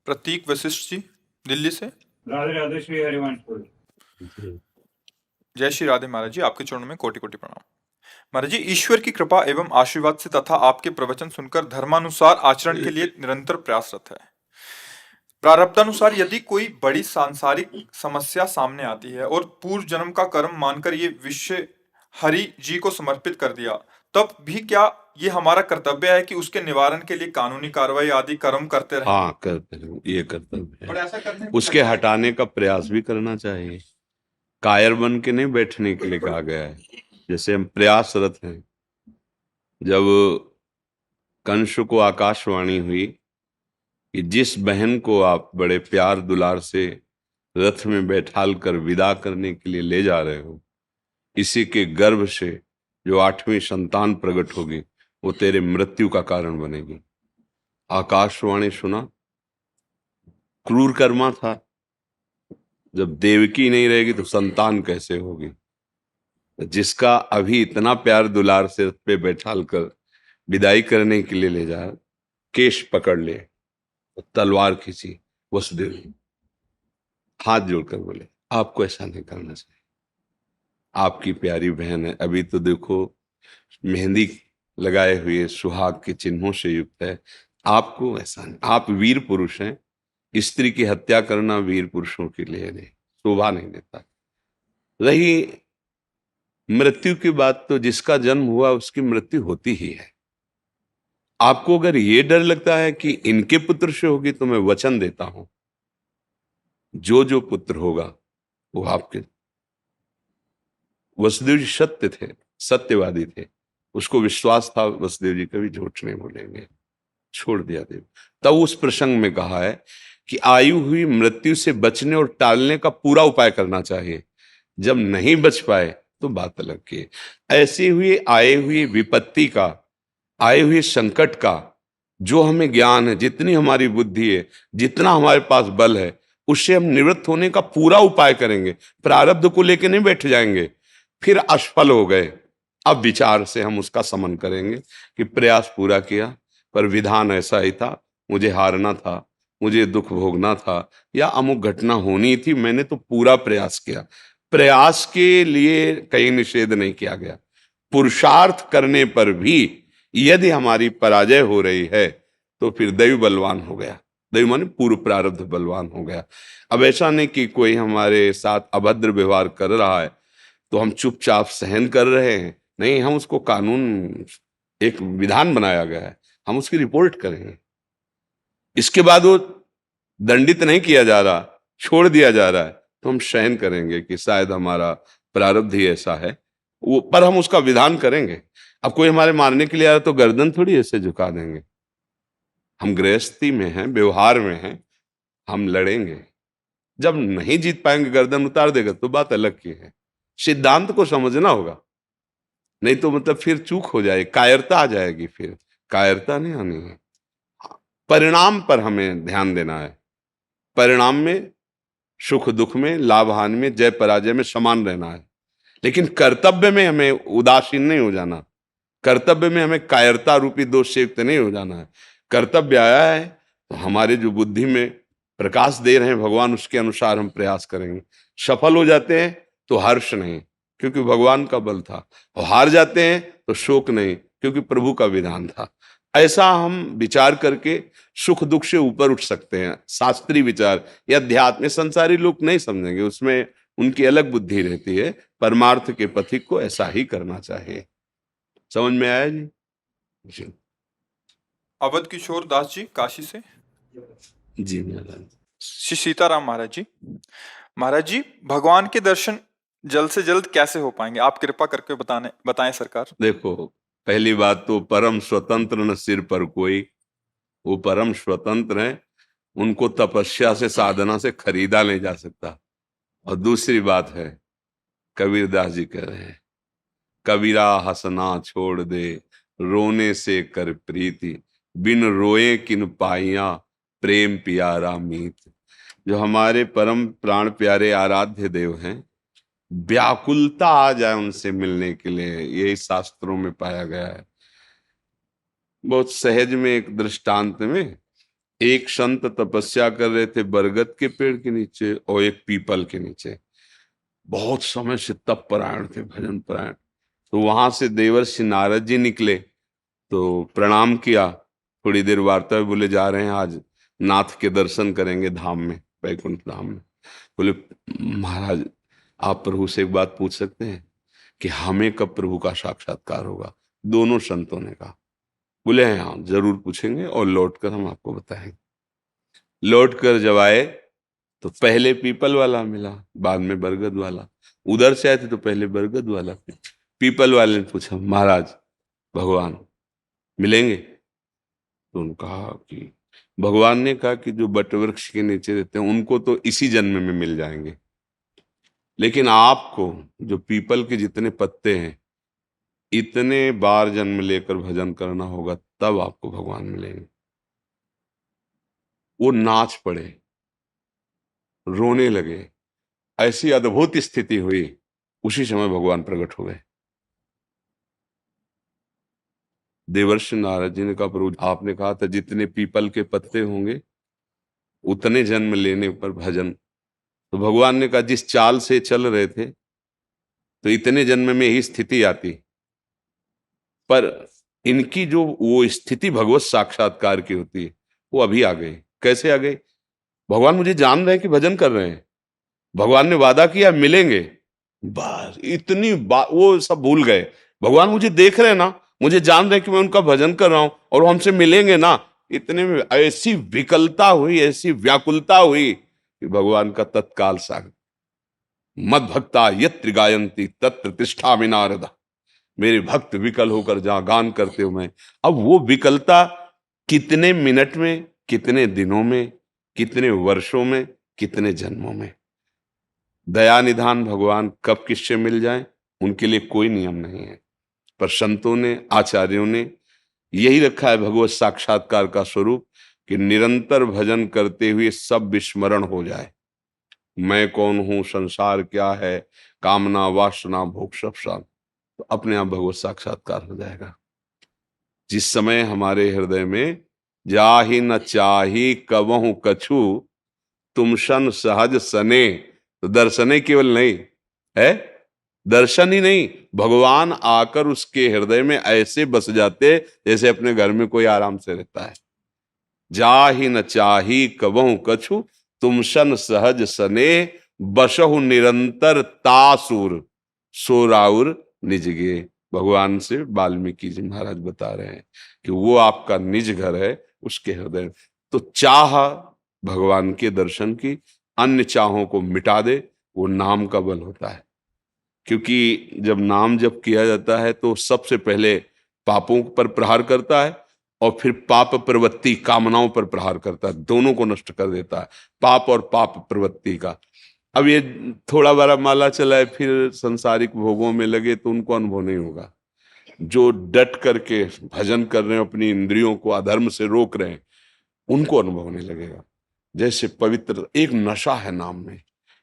प्रतीक वशिष्ठ जी दिल्ली से। राधे राधे श्री हरिवंश। जय श्री राधे महाराज जी, आपके चरणों में कोटि कोटि प्रणाम। महाराज जी, ईश्वर की कृपा एवं आशीर्वाद से तथा आपके प्रवचन सुनकर धर्मानुसार आचरण के लिए निरंतर प्रयासरत है। प्रारब्धानुसार यदि कोई बड़ी सांसारिक समस्या सामने आती है और पूर्व जन्म का कर्म मानकर ये विषय हरि जी को समर्पित कर दिया, तब भी क्या ये हमारा कर्तव्य है कि उसके निवारण के लिए कानूनी कार्रवाई आदि कर्म करते रहें? हाँ, करते हैं, ये कर्तव्य और है। ऐसा करने उसके हटाने का प्रयास भी करना चाहिए। कायर बन के नहीं बैठने के लिए कहा गया है। जैसे हम प्रयासरत हैं। जब कंस को आकाशवाणी हुई कि जिस बहन को आप बड़े प्यार दुलार से रथ में बैठाल कर विदा करने के लिए ले जा रहे हो, इसी के गर्भ से जो 8वीं संतान प्रकट होगी वो तेरे मृत्यु का कारण बनेगी। आकाशवाणी सुना, क्रूर कर्मा था। जब देवकी नहीं रहेगी तो संतान कैसे होगी? जिसका अभी इतना प्यार दुलार से रथ पे बैठाल कर विदाई करने के लिए ले जा, केश पकड़ ले, तलवार खींची, वसुदेव हाथ जोड़कर बोले आपको ऐसा नहीं करना चाहिए। आपकी प्यारी बहन है, अभी तो देखो मेहंदी लगाए हुए सुहाग के चिन्हों से युक्त है। आपको ऐसा नहीं, आप वीर पुरुष हैं। स्त्री की हत्या करना वीर पुरुषों के लिए नहीं, शोभा नहीं देता। रही मृत्यु की बात, तो जिसका जन्म हुआ उसकी मृत्यु होती ही है। आपको अगर ये डर लगता है कि इनके पुत्र से होगी, तो मैं वचन देता हूं जो जो पुत्र होगा वो आपके। वसुदेव जी सत्य थे, सत्यवादी थे, उसको विश्वास था वसुदेव जी कभी झूठ नहीं बोलेंगे। छोड़ दिया देव। तब उस प्रसंग में कहा है कि आयु हुई मृत्यु से बचने और टालने का पूरा उपाय करना चाहिए। जब नहीं बच पाए तो बात अलग की। ऐसी हुई आए हुई विपत्ति का, आए हुए संकट का जो हमें ज्ञान है, जितनी हमारी बुद्धि है, जितना हमारे पास बल है, उससे हम निवृत्त होने का पूरा उपाय करेंगे। प्रारब्ध को लेकर नहीं बैठ जाएंगे फिर असफल हो गए। अब विचार से हम उसका समन करेंगे कि प्रयास पूरा किया पर विधान ऐसा ही था, मुझे हारना था, मुझे दुख भोगना था, या अमुक घटना होनी थी, मैंने तो पूरा प्रयास किया। प्रयास के लिए कहीं निषेध नहीं किया गया। पुरुषार्थ करने पर भी यदि हमारी पराजय हो रही है तो फिर दैव बलवान हो गया। दैव माने पूर्व प्रारब्ध बलवान हो गया। अब ऐसा नहीं कि कोई हमारे साथ अभद्र व्यवहार कर रहा है तो हम चुपचाप सहन कर रहे हैं। नहीं, हम उसको कानून, एक विधान बनाया गया है, हम उसकी रिपोर्ट करेंगे। इसके बाद वो दंडित नहीं किया जा रहा, छोड़ दिया जा रहा है, तो हम सहन करेंगे कि शायद हमारा प्रारब्ध ही ऐसा है, वो पर हम उसका विधान करेंगे। अब कोई हमारे मारने के लिए आया तो गर्दन थोड़ी ऐसे झुका देंगे। हम गृहस्थी में हैं, व्यवहार में हैं, हम लड़ेंगे। जब नहीं जीत पाएंगे, गर्दन उतार देगा तो बात अलग की है। सिद्धांत को समझना होगा, नहीं तो मतलब फिर चूक हो जाए, कायरता आ जाएगी। फिर कायरता नहीं आनी है। परिणाम पर हमें ध्यान देना है। परिणाम में, सुख दुख में, लाभ हानि में, जय पराजय में समान रहना है। लेकिन कर्तव्य में हमें उदासीन नहीं हो जाना। कर्तव्य में हमें कायरता रूपी दोष से युक्त नहीं हो जाना है। कर्तव्य आया है तो हमारे जो बुद्धि में प्रकाश दे रहे हैं भगवान, उसके अनुसार हम प्रयास करेंगे। सफल हो जाते हैं तो हर्ष नहीं, क्योंकि भगवान का बल था, और हार जाते हैं तो शोक नहीं, क्योंकि प्रभु का विधान था। ऐसा हम विचार करके सुख दुख से ऊपर उठ सकते हैं। शास्त्रीय विचार या अध्यात्म में संसारी लोग नहीं समझेंगे, उसमें उनकी अलग बुद्धि रहती है। परमार्थ के पथिक को ऐसा ही करना चाहिए। समझ में आया जी? जी अवध किशोर दास जी काशी से। जी महाराज। श्री सीताराम महाराज जी। महाराज जी, भगवान के दर्शन जल्द से जल्द कैसे हो पाएंगे? आप कृपा करके बताएं सरकार। देखो, पहली बात तो परम स्वतंत्र न सिर पर कोई। वो परम स्वतंत्र हैं, उनको तपस्या से, साधना से खरीदा नहीं जा सकता। और दूसरी बात है, कबीरदास जी कह रहे हैं, कबीरा हंसना छोड़ दे, रोने से कर प्रीति, बिन रोए किन पाइया, प्रेम प्यारा मीत। जो हमारे परम प्राण प्यारे आराध्य देव हैं, व्याकुलता आ जाए उनसे मिलने के लिए, यही शास्त्रों में पाया गया है। बहुत सहज में एक दृष्टांत में एक संत तपस्या कर रहे थे बरगद के पेड़ के नीचे और एक पीपल के नीचे। बहुत समय से तप परायण थे, भजन परायण। तो वहां से देवर्षि नारद जी निकले तो प्रणाम किया। थोड़ी देर वार्ता में बोले जा रहे हैं आज नाथ के दर्शन करेंगे धाम में, वैकुंठ धाम में। बोले महाराज आप प्रभु से एक बात पूछ सकते हैं कि हमें कब प्रभु का साक्षात्कार होगा? दोनों संतों ने कहा। बोले हाँ जरूर पूछेंगे और लौटकर हम आपको बताएंगे। लौटकर जब आए तो पहले पीपल वाला मिला, बाद में बरगद वाला। उधर से आए थे तो पहले बरगद वाला। पीपल वाले ने पूछा महाराज भगवान मिलेंगे? तो उन्होंने कहा कि भगवान ने कहा कि जो बटवृक्ष के नीचे रहते हैं उनको तो इसी जन्म में मिल जाएंगे, लेकिन आपको जो पीपल के जितने पत्ते हैं इतने बार जन्म लेकर भजन करना होगा, तब आपको भगवान मिलेंगे। वो नाच पड़े, रोने लगे। ऐसी अद्भुत स्थिति हुई। उसी समय भगवान प्रकट हो गए। देवर्षि नारद जी ने कहा प्रभु आपने कहा था जितने पीपल के पत्ते होंगे उतने जन्म लेने पर भजन। तो भगवान ने कहा जिस चाल से चल रहे थे तो इतने जन्म में ही स्थिति आती, पर इनकी जो वो स्थिति भगवत साक्षात्कार की होती है वो अभी आ गई। कैसे आ गई? भगवान मुझे जान रहे हैं कि भजन कर रहे हैं, भगवान ने वादा किया मिलेंगे, बस इतनी वो सब भूल गए। भगवान मुझे देख रहे हैं ना, मुझे जान रहे हैं कि मैं उनका भजन कर रहा हूं और वो हमसे मिलेंगे ना। इतने में ऐसी विकलता हुई, ऐसी व्याकुलता हुई कि भगवान का तत्काल साग मद भक्ता यत्र गायंती तत्र तिष्ठामि नारद। मेरे भक्त विकल होकर जहां गान करते हो मैं। अब वो विकलता कितने मिनट में, कितने दिनों में, कितने वर्षों में, कितने जन्मों में। दया निधान भगवान कब किससे मिल जाए उनके लिए कोई नियम नहीं है, पर संतों ने, आचार्यों ने यही रखा है भगवत साक्षात्कार का स्वरूप कि निरंतर भजन करते हुए सब विस्मरण हो जाए। मैं कौन हूं, संसार क्या है, कामना वासना भोग सब शांत, तो अपने आप भगवत साक्षात्कार हो जाएगा। जिस समय हमारे हृदय में जाहि न चाही कबहु कछु तुम सन सहज सने, तो दर्शने केवल नहीं है, दर्शन ही नहीं, भगवान आकर उसके हृदय में ऐसे बस जाते जैसे अपने घर में कोई आराम से रहता है। जाहि न चाही कबहु कछु तुम सन सहज सने, बसहु निरंतर तासुर सोराउर निजगे। भगवान से वाल्मीकि जी महाराज बता रहे हैं कि वो आपका निज घर है, उसके हृदय में। तो चाह भगवान के दर्शन की, अन्य चाहों को मिटा दे, वो नाम का बल होता है। क्योंकि जब नाम जप किया जाता है तो सबसे पहले पापों पर प्रहार करता है और फिर पाप प्रवृत्ति कामनाओं पर प्रहार करता है, दोनों को नष्ट कर देता है, पाप और पाप प्रवृत्ति का। अब ये थोड़ा बड़ा माला चलाए फिर संसारिक भोगों में लगे तो उनको अनुभव नहीं होगा। जो डट करके भजन कर रहे हैं, अपनी इंद्रियों को अधर्म से रोक रहे हैं, उनको अनुभव होने लगेगा। जैसे पवित्र एक नशा है नाम में,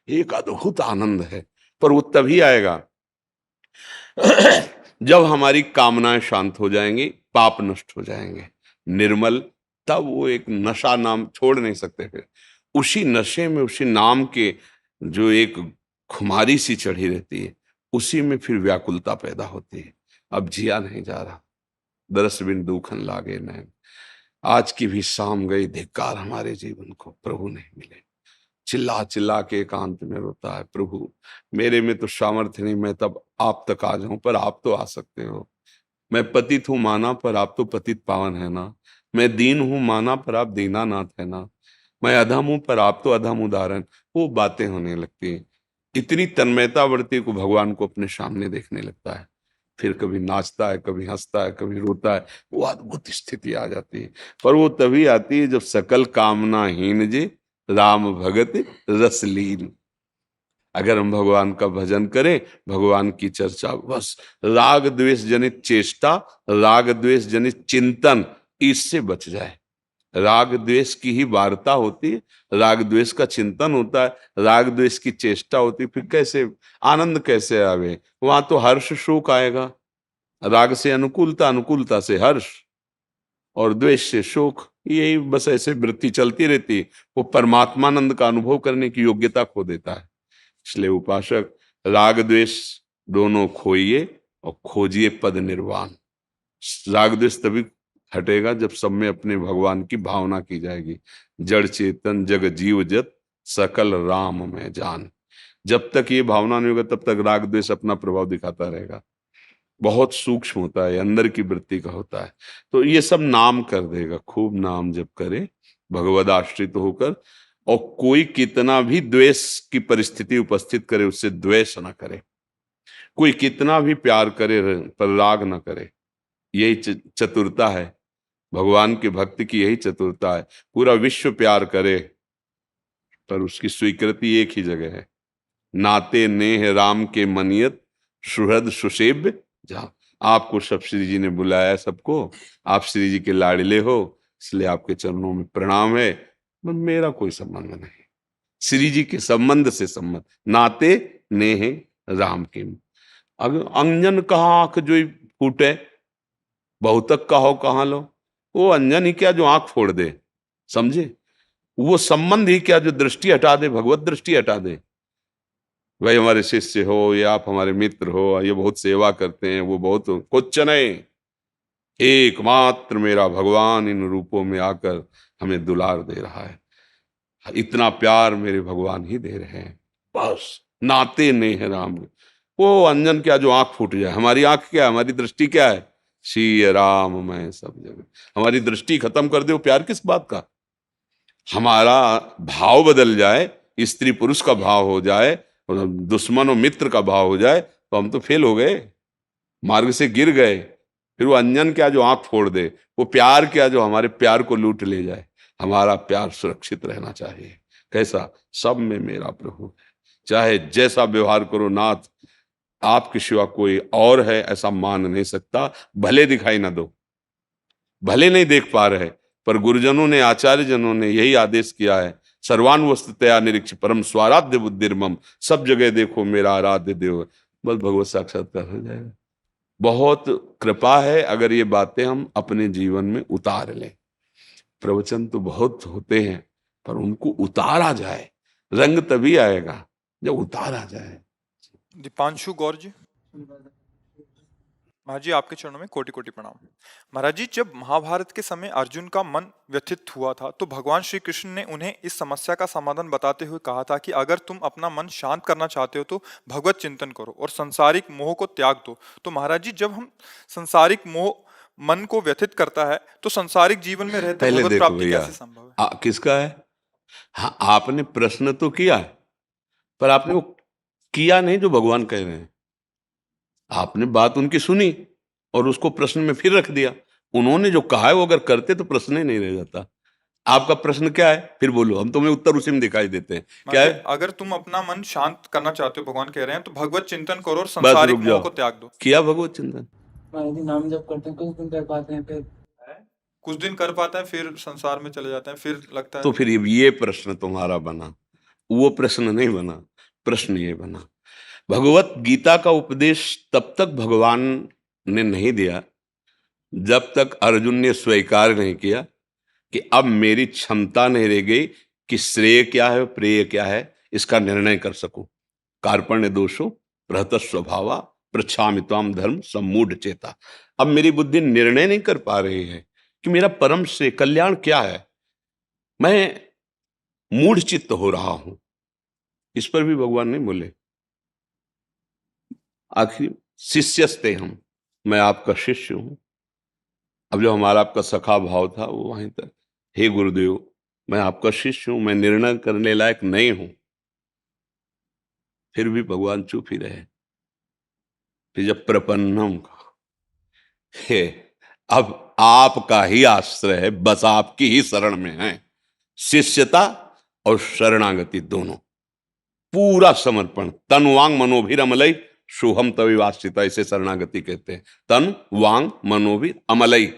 एक अद्भुत आनंद है, पर वो तभी आएगा जब हमारी कामनाएं शांत हो जाएंगी, पाप नष्ट हो जाएंगे, निर्मल, तब वो एक नशा नाम छोड़ नहीं सकते। फिर उसी नशे में, उसी नाम के जो एक खुमारी सी चढ़ी रहती है, उसी में फिर व्याकुलता पैदा होती है। अब जिया नहीं जा रहा, दरस बिन दूखन लागे नैन। आज की भी शाम गई, धिक्कार हमारे जीवन को, प्रभु नहीं मिले। चिल्ला चिल्ला के एकांत में रोता है, प्रभु मेरे में तो सामर्थ्य नहीं, मैं तब आप तक आ जाऊं, पर आप तो आ सकते हो। मैं पतित हूं माना, पर आप तो पतित पावन है ना। मैं दीन हूं माना, पर आप दीनानाथ है ना। मैं अधम हूं, पर आप तो अधम उदाहरण। वो बातें होने लगती हैं। इतनी तन्मयता बढ़ती है को भगवान को अपने सामने देखने लगता है। फिर कभी नाचता है, कभी हंसता है, कभी रोता है। वो अद्भुत स्थिति आ जाती है, पर वो तभी आती है जब सकल कामना हीन जे राम भगत रसलीन। अगर हम भगवान का भजन करें, भगवान की चर्चा, बस राग द्वेष जनित चेष्टा, राग द्वेष जनित चिंतन, इससे बच जाए। राग द्वेष की ही वार्ता होती है, राग द्वेष का चिंतन होता है, राग द्वेष की चेष्टा होती है, फिर कैसे आनंद कैसे आवे? वहां तो हर्ष शोक आएगा। राग से अनुकूलता, अनुकूलता से हर्ष। और द्वेष से शोक, यही बस ऐसे वृत्ति चलती रहती, वो परमात्मानंद का अनुभव करने की योग्यता खो देता है। इसलिए उपासक राग द्वेष दोनों खोइए और खोजिए पद निर्वाण। राग द्वेष तभी हटेगा जब सब में अपने भगवान की भावना की जाएगी। जड़ चेतन जग जीव जत सकल राम में जान। जब तक ये भावना नहीं होगा तब तक राग द्वेष अपना प्रभाव दिखाता रहेगा। बहुत सूक्ष्म होता है, अंदर की वृत्ति का होता है। तो ये सब नाम कर देगा, खूब नाम जप करे भगवद आश्रित होकर, और कोई कितना भी द्वेष की परिस्थिति उपस्थित करे उससे द्वेष ना करे, कोई कितना भी प्यार करे पर राग ना करे। यही चतुरता है भगवान के भक्त की, यही चतुरता है। पूरा विश्व प्यार करे पर उसकी स्वीकृति एक ही जगह है, नाते नेह राम के मनियत सुहृद सुसेव्य जहां। आपको सब श्री जी ने बुलाया, सबको, आप श्री जी के लाडले हो, इसलिए आपके चरणों में प्रणाम है, पर मेरा कोई संबंध नहीं, श्री जी के संबंध से संबंध, नाते नेह राम के। अगर अंजन कहाँ आंख जो फूटे, बहुतक कहो कहाँ लो, वो अंजन ही क्या जो आंख फोड़ दे, समझे, वो संबंध ही क्या जो दृष्टि हटा दे, भगवत दृष्टि हटा दे। भाई हमारे शिष्य हो या आप हमारे मित्र हो, ये बहुत सेवा करते हैं, वो बहुत, कुछ नहीं, एकमात्र मेरा भगवान इन रूपों में आकर हमें दुलार दे रहा है, इतना प्यार मेरे भगवान ही दे रहे हैं, बस। नाते नेह राम, वो अंजन क्या जो आंख फूट जाए। हमारी आंख क्या है, हमारी दृष्टि क्या है, श्री राम मैं सब जगह। हमारी दृष्टि खत्म कर दे, वो प्यार किस बात का। हमारा भाव बदल जाए, स्त्री पुरुष का भाव हो जाए, दुश्मन और मित्र का भाव हो जाए, तो हम तो फेल हो गए, मार्ग से गिर गए। फिर वो अंजन क्या जो आंख फोड़ दे, वो प्यार क्या जो हमारे प्यार को लूट ले जाए। हमारा प्यार सुरक्षित रहना चाहिए। कैसा, सब में मेरा प्रभु है, चाहे जैसा व्यवहार करो नाथ, आपके सिवा कोई और है ऐसा मान नहीं सकता। भले दिखाई ना दो, भले नहीं देख पा रहे, पर गुरुजनों ने, आचार्य जनों ने यही आदेश किया है, सर्वान वस्तुतया निरीक्ष परम स्वाराध्य बुद्धिर्मम, सब जगह देखो मेरा आराध्य देव, बस भगवत साक्षात्कार हो जाएगा। बहुत कृपा है अगर ये बातें हम अपने जीवन में उतार लें। प्रवचन तो बहुत होते हैं, पर उनको उतारा जाए, रंग तभी आएगा जब उतारा जाए। दीपांशु गौर जी। महाराज जी आपके चरणों में कोटि कोटि प्रणाम। महाराज जी, जब महाभारत के समय अर्जुन का मन व्यथित हुआ था तो भगवान श्री कृष्ण ने उन्हें इस समस्या का समाधान बताते हुए कहा था कि अगर तुम अपना मन शांत करना चाहते हो तो भगवत चिंतन करो और संसारिक मोह को त्याग दो। तो महाराज जी, जब हम संसारिक मोह मन को व्यथित करता है तो संसारिक जीवन में रहते पहले भगवत देखो प्राप्ति भैया, कैसे संभव है? किसका है? हाँ, आपने प्रश्न तो किया, पर आपने वो किया नहीं जो भगवान कह रहे हैं। आपने बात उनकी सुनी और उसको प्रश्न में फिर रख दिया। उन्होंने जो कहा है वो अगर करते तो प्रश्न ही नहीं रह जाता। आपका प्रश्न क्या है फिर बोलो, हम तुम्हें उत्तर उसी में दिखाई देते हैं। क्या है? अगर तुम अपना मन शांत करना चाहते हो, भगवान कह रहे हैं, तो भगवत चिंतन करो और बस संसारिक रुक मोह जाओ, को त्याग दो। किया भगवत चिंतन? नाम जब करते हैं कुछ दिन कर पाते हैं, फिर कुछ दिन कर पाते हैं, फिर संसार में चले जाते हैं, फिर लगता है। तो फिर ये प्रश्न तुम्हारा बना, वो प्रश्न नहीं बना। प्रश्न ये बना, भगवत गीता का उपदेश तब तक भगवान ने नहीं दिया जब तक अर्जुन ने स्वीकार नहीं किया कि अब मेरी क्षमता नहीं रह गई कि श्रेय क्या है प्रेय क्या है इसका निर्णय कर सकूं। कार्पण्य दोषो प्रहत स्वभावा पृच्छामि त्वाम धर्म सम्मूढ़ चेता। अब मेरी बुद्धि निर्णय नहीं कर पा रही है कि मेरा परम श्रेय कल्याण क्या है, मैं मूढ़ चित्त हो रहा हूं। इस पर भी भगवान नहीं बोले। आखिर शिष्यस्ते हम, मैं आपका शिष्य हूं। अब जो हमारा आपका सखा भाव था वो वहीं तक, हे गुरुदेव मैं आपका शिष्य हूं, मैं निर्णय करने लायक नहीं हूं। फिर भी भगवान चुप ही रहे। फिर जब प्रपन्नम का, हे अब आपका ही आश्रय है, बस आपकी ही शरण में है। शिष्यता और शरणागति दोनों, पूरा समर्पण, तन वांग मनोभिर अमलई शुभम तविवास्थिता, इसे शरणागति कहते हैं। तन वांग मनोभिर अमलई,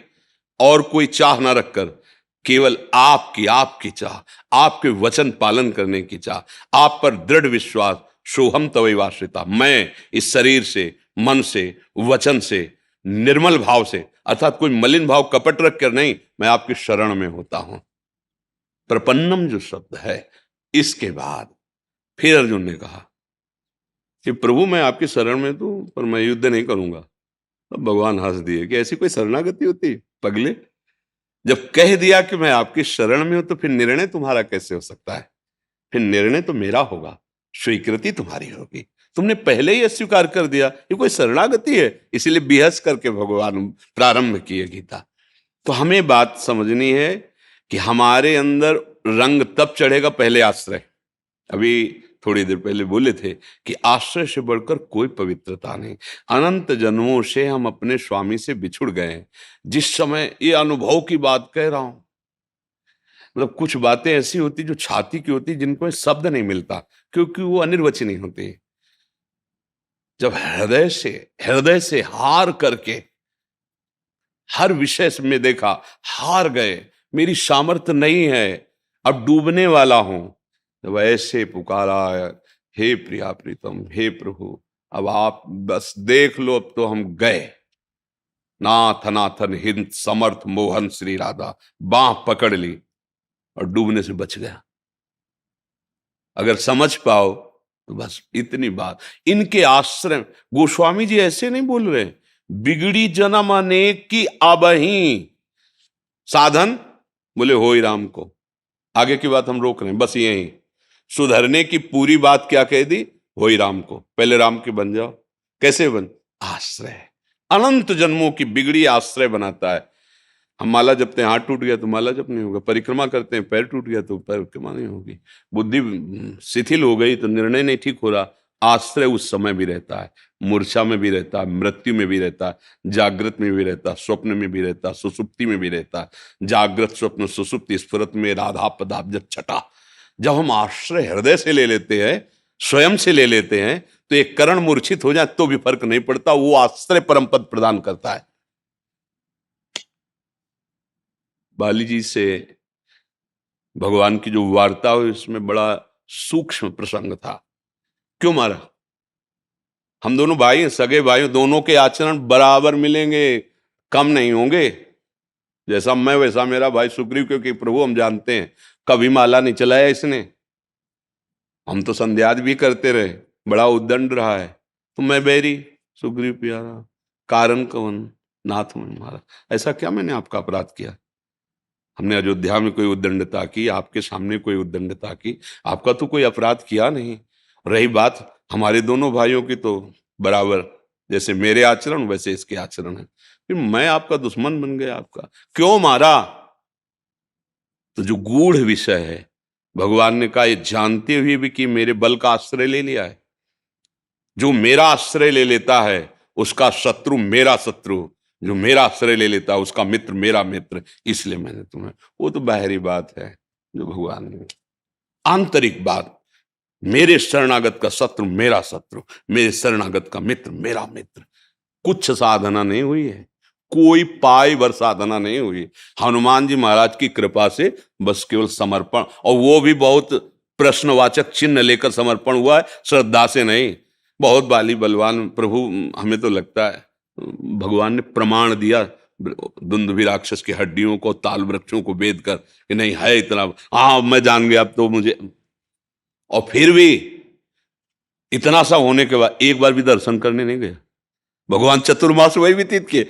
और कोई चाह ना रखकर केवल आपकी चाह, आपके वचन पालन करने की चाह, आप पर दृढ़ विश्वास, सोहम तवैवाश्रिता, मैं इस शरीर से, मन से, वचन से निर्मल भाव से, अर्थात कोई मलिन भाव कपट रख कर नहीं, मैं आपकी शरण में होता हूं। प्रपन्नम जो शब्द है, इसके बाद फिर अर्जुन ने कहा कि प्रभु मैं आपकी शरण में तो, पर मैं युद्ध नहीं करूंगा। तब भगवान हंस दिए कि ऐसी कोई शरणागति होती पगले? जब कह दिया कि मैं आपकी शरण में हूं तो फिर निर्णय तुम्हारा कैसे हो सकता है? फिर निर्णय तो मेरा होगा, स्वीकृति तुम्हारी होगी। तुमने पहले ही अस्वीकार कर दिया, ये कोई शरणागति है? इसीलिए बेहस करके भगवान प्रारंभ किए गीता। तो हमें बात समझनी है कि हमारे अंदर रंग तब चढ़ेगा, पहले आश्रय। अभी थोड़ी देर पहले बोले थे कि आश्रय से बढ़कर कोई पवित्रता नहीं। अनंत जन्मों से हम अपने स्वामी से बिछुड़ गए हैं। जिस समय ये अनुभव की बात कह रहा हूं, मतलब कुछ बातें ऐसी होती जो छाती की होती, जिनको शब्द नहीं मिलता, क्योंकि वो अनिर्वचनीय होती। जब हृदय से हार करके हर विषय में देखा, हार गए, मेरी सामर्थ्य नहीं है, अब डूबने वाला हूं, जब ऐसे पुकारा, हे प्रिया प्रीतम, हे प्रभु अब आप बस देख लो, अब तो हम गए। नाथ नाथन हिंद समर्थ मोहन श्री राधा, बांह पकड़ ली और डूबने से बच गया। अगर समझ पाओ तो बस इतनी बात। इनके आश्रय, गोस्वामी जी ऐसे नहीं बोल रहे, बिगड़ी जन्म अनेक की अबहीं साधन बोले होई राम को। आगे की बात हम रोक रहे हैं, बस यही सुधरने की पूरी बात क्या कह दी, होई राम को। पहले राम के बन जाओ। कैसे बन? आश्रय। अनंत जन्मों की बिगड़ी आश्रय बनाता है। हम माला जपते हैं, हाथ टूट गया तो माला जप नहीं होगा। परिक्रमा करते हैं, पैर टूट गया तो परिक्रमा नहीं होगी। बुद्धि शिथिल हो गई तो निर्णय नहीं ठीक हो रहा, आश्रय उस समय भी रहता है, मूर्छा में भी रहता है, मृत्यु में भी रहता है, जागृत में भी रहता है, स्वप्न में भी रहता है, सुसुप्ति में भी रहता है। जागृत स्वप्न सुसुप्ति स्फुरत में राधा पदाब्ज छटा। जब हम आश्रय हृदय से ले लेते हैं, स्वयं से ले लेते हैं, तो एक करण मूर्छित हो जाए तो भी फर्क नहीं पड़ता, वो आश्रय परम पद प्रदान करता है। बाली जी से भगवान की जो वार्ता हुई, उसमें बड़ा सूक्ष्म प्रसंग था। क्यों मारा? हम दोनों भाई हैं, सगे भाई, दोनों के आचरण बराबर मिलेंगे, कम नहीं होंगे। जैसा मैं वैसा मेरा भाई सुग्रीव, क्योंकि प्रभु हम जानते हैं कभी माला नहीं चलाया इसने। हम तो संध्याद भी करते रहे, बड़ा उद्दंड रहा है। तो मैं बैरी, सुग्रीव प्यारा, कारण कवन नाथ में मारा। ऐसा क्या मैंने आपका अपराध किया? हमने अयोध्या में कोई उद्दंडता की, आपके सामने कोई उद्दंडता की? आपका तो कोई अपराध किया नहीं। रही बात हमारे दोनों भाइयों की, तो बराबर जैसे मेरे आचरण वैसे इसके आचरण है। फिर मैं आपका दुश्मन बन गया। आपका क्यों मारा? तो जो गूढ़ विषय है, भगवान ने कहा ये जानते हुए भी कि मेरे बल का आश्रय ले लिया है। जो मेरा आश्रय ले लेता है उसका शत्रु मेरा शत्रु, जो मेरा आश्रय ले लेता है उसका मित्र मेरा मित्र, इसलिए मैंने तुम्हें। वो तो बाहरी बात है जो भगवान ने। आंतरिक बात, मेरे शरणागत का शत्रु मेरा शत्रु, मेरे शरणागत का मित्र मेरा मित्र। कुछ साधना नहीं हुई है, कोई पाई भर साधना नहीं हुई। हनुमान जी महाराज की कृपा से बस केवल समर्पण, और वो भी बहुत प्रश्नवाचक चिन्ह लेकर समर्पण हुआ है, श्रद्धा से नहीं। बहुत बाली बलवान प्रभु, हमें तो लगता है भगवान ने प्रमाण दिया दुंदुभि राक्षस की हड्डियों को, ताल वृक्षों को बेद कर कि नहीं है इतना, हाँ मैं जान गया अब तो मुझे। और फिर भी इतना सा होने के बाद एक बार भी दर्शन करने नहीं गया। भगवान चतुर्मास वही व्यतीत किए।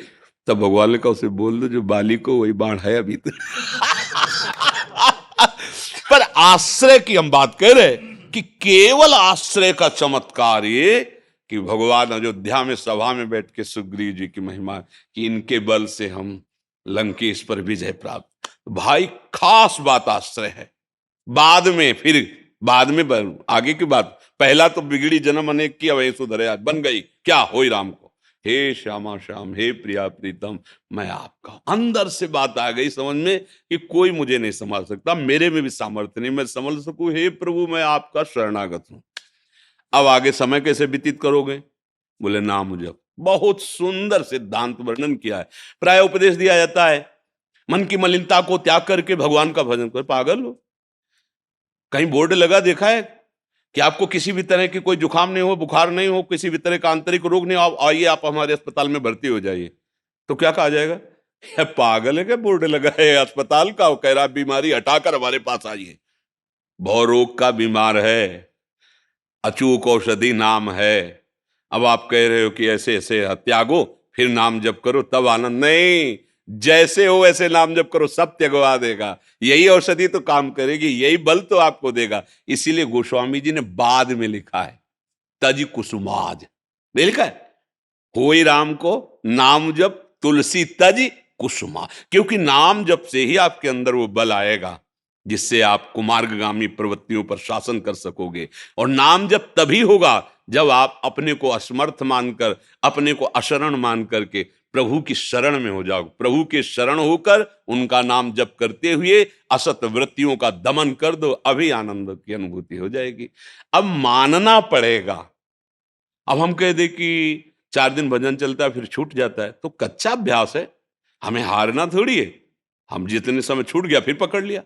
तब भगवान ने कहा उसे बोल दो जो बाली को वही बाण है अभी तो। पर आश्रय की हम बात कर रहे कि केवल आश्रय का चमत्कार ये कि भगवान अयोध्या में सभा में बैठ के सुग्रीव जी की महिमा कि इनके बल से हम लंकेश पर विजय प्राप्त। भाई खास बात आश्रय है। बाद में फिर आगे की बात, पहला तो बिगड़ी जन्म अनेक की अवै सुधरे आज बन गई क्या, होई राम को। हे श्यामा श्याम, हे प्रिया प्रीतम, मैं आपका। अंदर से बात आ गई समझ में कि कोई मुझे नहीं संभाल सकता, मेरे में भी सामर्थ्य नहीं मैं संभल सकूं। हे प्रभु मैं आपका शरणागत हूं। अब आगे समय कैसे व्यतीत करोगे? बोले नाम जप। बहुत सुंदर सिद्धांत वर्णन किया है। प्राय उपदेश दिया जाता है मन की मलिनता को त्याग करके भगवान का भजन कर। पागल हो? कहीं बोर्ड लगा देखा है कि आपको किसी भी तरह की कोई जुकाम नहीं हो, बुखार नहीं हो, किसी भी तरह का आंतरिक रोग नहीं हो, आइए आप हमारे अस्पताल में भर्ती हो जाइए? तो क्या कहा जाएगा? यह पागल है क्या, बोर्ड लगा है अस्पताल का, वो कह रहा बीमारी हटाकर हमारे पास आइए। भवरोग का बीमार है, अचूक औषधि नाम है। अब आप कह रहे हो कि ऐसे ऐसे त्यागो फिर नाम जप करो तब आनंद, नहीं, जैसे हो वैसे नाम जप करो, सब त्यगवा देगा। यही औषधि तो काम करेगी, यही बल तो आपको देगा। इसीलिए गोस्वामी जी ने बाद में लिखा है तज कुसुमाज, लिखा है होई राम को नाम जप तुलसी तज कुसुमा, क्योंकि नाम जप से ही आपके अंदर वो बल आएगा जिससे आप कुमार्गगामी प्रवृत्तियों पर शासन कर सकोगे। और नाम जप तभी होगा जब आप अपने को असमर्थ मानकर, अपने को अशरण मान करके प्रभु की शरण में हो जाओ। प्रभु के शरण होकर उनका नाम जप करते हुए असत वृत्तियों का दमन कर दो, अभी आनंद की अनुभूति हो जाएगी। अब मानना पड़ेगा। अब हम कह दे कि 4 दिन भजन चलता है फिर छूट जाता है, तो कच्चा अभ्यास है, हमें हारना थोड़ी है। हम जितने समय छूट गया फिर पकड़ लिया।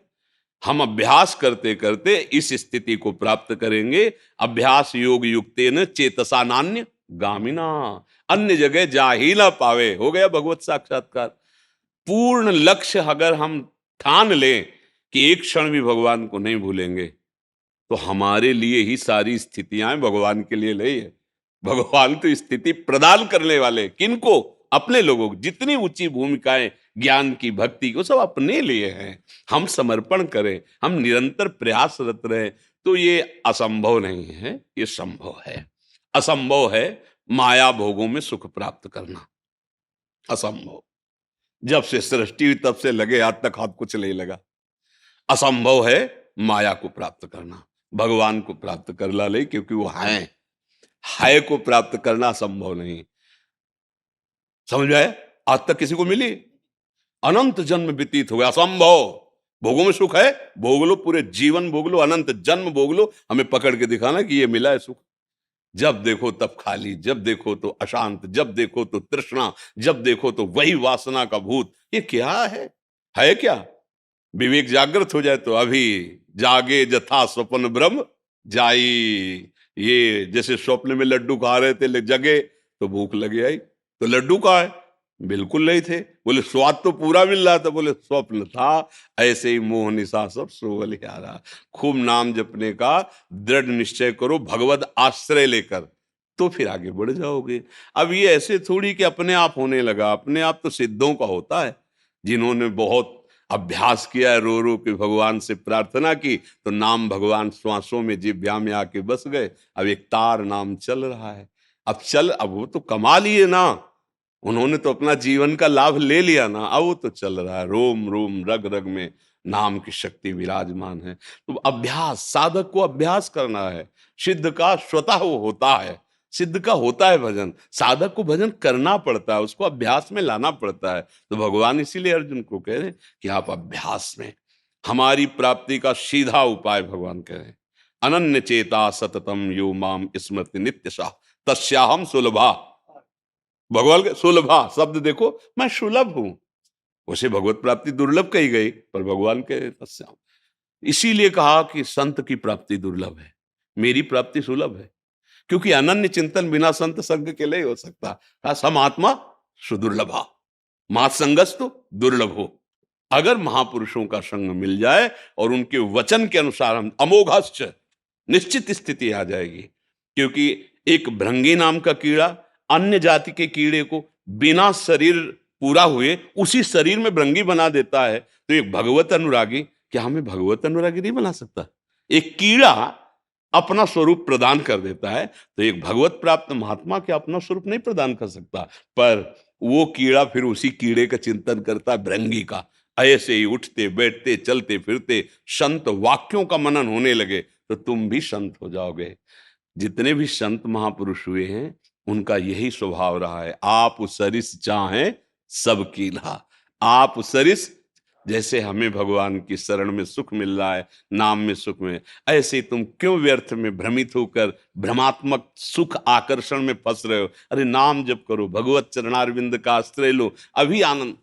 हम अभ्यास करते करते इस स्थिति को प्राप्त करेंगे। अभ्यास योग युक्तेन चेतसा नान्य गामिना, अन्य जगह जा ही ना पावे, हो गया भगवत साक्षात्कार। पूर्ण लक्ष्य अगर हम ठान लें कि एक क्षण भी भगवान को नहीं भूलेंगे, तो हमारे लिए ही सारी स्थितियां भगवान के लिए नहीं है। भगवान तो स्थिति प्रदान करने वाले, किनको? अपने लोगों को। जितनी ऊंची भूमिकाएं ज्ञान की, भक्ति को, सब अपने लिए हैं। हम समर्पण करें, हम निरंतर प्रयासरत रहें, तो ये असंभव नहीं है, ये संभव है। असंभव है माया भोगों में सुख प्राप्त करना, असंभव। जब से सृष्टि हुई तब से लगे आज तक हाथ कुछ नहीं लगा। असंभव है माया को प्राप्त करना, भगवान को प्राप्त कर ला ले, क्योंकि वो है को प्राप्त करना असंभव नहीं। समझ में आया? आज तक किसी को मिली? अनंत जन्म व्यतीत हो गया, असंभव। भोगों में सुख है, भोग लो, पूरे जीवन भोग लो, अनंत जन्म भोग लो, हमें पकड़ के दिखाना कि ये मिला है सुख। जब देखो तब खाली, जब देखो तो अशांत, जब देखो तो तृष्णा, जब देखो तो वही वासना का भूत। ये क्या है क्या? विवेक जागृत हो जाए तो अभी जागे जथा स्वप्न ब्रह्म जाई। ये जैसे स्वप्न में लड्डू खा रहे थे, जगे तो भूख लगी आई, तो लड्डू कहाँ है? बिल्कुल नहीं थे। बोले स्वाद तो पूरा मिल रहा था, बोले स्वप्न था। ऐसे ही मोह निशा सब सो बलिहारा। खूब नाम जपने का दृढ़ निश्चय करो, भगवत आश्रय लेकर, तो फिर आगे बढ़ जाओगे। अब ये ऐसे थोड़ी कि अपने आप होने लगा, अपने आप तो सिद्धों का होता है। जिन्होंने बहुत अभ्यास किया है, रो रो के भगवान से प्रार्थना की, तो नाम भगवान श्वासों में, जिह्वा में आके बस गए। अब एक तार नाम चल रहा है। अब वो तो कमा लिए ना, उन्होंने तो अपना जीवन का लाभ ले लिया ना, अब वो तो चल रहा है। रोम रोम रग रग में नाम की शक्ति विराजमान है। तो अभ्यास, साधक को अभ्यास करना है। सिद्ध का स्वतः वो होता है, सिद्ध का होता है भजन। साधक को भजन करना पड़ता है, उसको अभ्यास में लाना पड़ता है। तो भगवान इसीलिए अर्जुन को कह रहे हैं कि आप अभ्यास में, हमारी प्राप्ति का सीधा उपाय भगवान कह रहे हैं। अनन्य चेता सततम यो माम स्मृति नित्यशा तस्याहम सुलभा। भगवान के सुलभा शब्द देखो, मैं सुलभ हूं। उसे भगवत प्राप्ति दुर्लभ कही गई, पर भगवान के तस्याम, इसीलिए कहा कि संत की प्राप्ति दुर्लभ है, मेरी प्राप्ति सुलभ है। क्योंकि अनन्य चिंतन बिना संत संग के नहीं हो सकता। सम आत्मा सुदुर्लभा, मात संगस्तु दुर्लभ हो। अगर महापुरुषों का संग मिल जाए और उनके वचन के अनुसार हम अमोघश्च, निश्चित स्थिति आ जाएगी। क्योंकि एक भृंगी नाम का कीड़ा अन्य जाति के कीड़े को बिना शरीर पूरा हुए उसी शरीर में भृंगी बना देता है, तो एक भगवत अनुरागी क्या हमें भगवत अनुरागी नहीं बना सकता? एक कीड़ा अपना स्वरूप प्रदान कर देता है, तो एक भगवत प्राप्त महात्मा क्या अपना स्वरूप नहीं प्रदान कर सकता? पर वो कीड़ा फिर उसी कीड़े का चिंतन करता है, भृंगी का। ऐसे ही उठते बैठते चलते फिरते संत वाक्यों का मनन होने लगे तो तुम भी संत हो जाओगे। जितने भी संत महापुरुष हुए हैं उनका यही स्वभाव रहा है। आप सरिस चाहें सब कीन्हा। आप सरिस, जैसे हमें भगवान की शरण में सुख मिल रहा है, नाम में सुख में, ऐसे तुम क्यों व्यर्थ में भ्रमित होकर भ्रमात्मक सुख आकर्षण में फंस रहे हो? अरे नाम जप करो, भगवत चरणारविंद का आश्रय लो, अभी आनंद।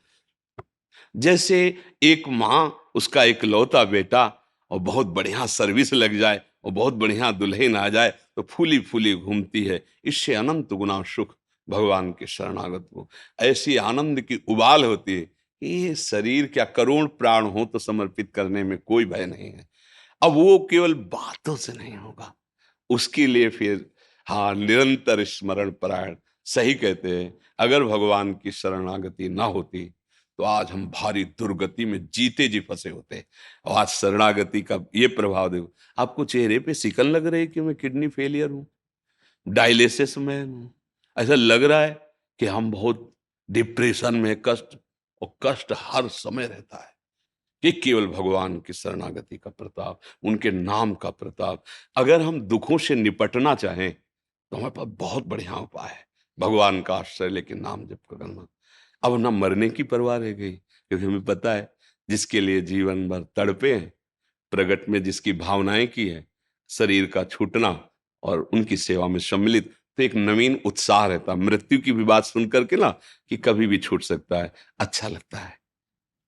जैसे एक माँ, उसका एक लौता बेटा और बहुत बढ़िया सर्विस लग जाए और बहुत बढ़िया दुल्हन आ जाए तो फूली फूली घूमती है, इससे अनंत गुना सुख भगवान के शरणागत को। ऐसी आनंद की उबाल होती है कि ये शरीर क्या करोड़ प्राण हो तो समर्पित करने में कोई भय नहीं है। अब वो केवल बातों से नहीं होगा, उसके लिए फिर हाँ निरंतर स्मरण परायण। सही कहते हैं, अगर भगवान की शरणागति ना होती तो आज हम भारी दुर्गति में जीते जी फंसे होते। और आज शरणागति का ये प्रभाव देखो, आपको चेहरे पे सिकन लग रही है कि मैं किडनी फेलियर हूँ, डायलिसिस में हूँ, ऐसा लग रहा है कि हम बहुत डिप्रेशन में, कष्ट, और कष्ट हर समय रहता है। ये केवल भगवान की शरणागति का प्रताप, उनके नाम का प्रताप। अगर हम दुखों से निपटना चाहें तो हमारे पास बहुत बढ़िया उपाय है, भगवान का आश्रय लेके नाम जप करना। अब ना मरने की परवाह रह गई, क्योंकि हमें पता है जिसके लिए जीवन भर तड़पे हैं, प्रगट में जिसकी भावनाएं की है, शरीर का छूटना और उनकी सेवा में सम्मिलित, तो एक नवीन उत्साह रहता। मृत्यु की भी बात सुन करके ना कि कभी भी छूट सकता है, अच्छा लगता है,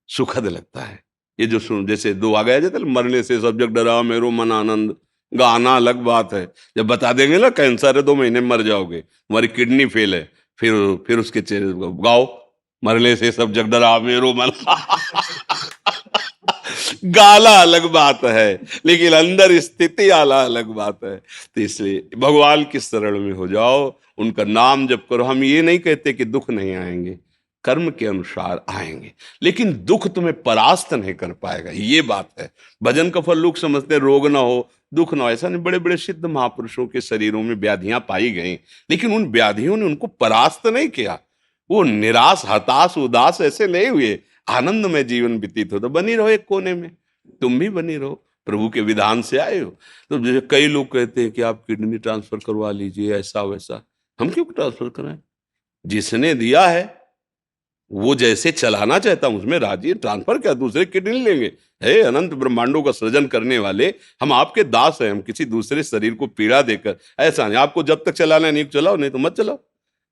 सुखद लगता है। ये जो सुन जैसे दो आ गया जाता है, मरने से सब जग डरा मेरो मन आनंद, गाना अलग बात है। जब बता देंगे ना कैंसर है 2 महीने में मर जाओगे, तुम्हारी किडनी फेल है, फिर उसके चेहरे को गाओ, मरने से सब जग डरा मेरो मन गाला अलग बात है, लेकिन अंदर स्थिति आला अलग बात है। तो इसलिए भगवान की शरण में हो जाओ, उनका नाम जप करो। हम ये नहीं कहते कि दुख नहीं आएंगे, कर्म के अनुसार आएंगे, लेकिन दुख तुम्हें परास्त नहीं कर पाएगा, ये बात है। भजन का फल लोग समझते हैं रोग ना हो, दुख ना हो, ऐसा नहीं। बड़े बड़े सिद्ध महापुरुषों के शरीरों में व्याधियां पाई गई, लेकिन उन व्याधियों ने उनको परास्त नहीं किया। वो निराश, हताश, उदास ऐसे नहीं हुए, आनंद में जीवन व्यतीत हो। तो बनी रहो एक कोने में, तुम भी बनी रहो, प्रभु के विधान से आए हो। तो जैसे कई लोग कहते हैं कि आप किडनी ट्रांसफर करवा लीजिए, ऐसा वैसा। हम क्यों ट्रांसफर कराएं? जिसने दिया है वो जैसे चलाना चाहता हूं उसमें राजी है। ट्रांसफर क्या, दूसरे किडनी लेंगे? हे अनंत ब्रह्मांडों का सृजन करने वाले, हम आपके दास हैं, हम किसी दूसरे शरीर को पीड़ा देकर ऐसा नहीं। आपको जब तक चलाना है नहीं चलाओ, नहीं तो मत चलाओ।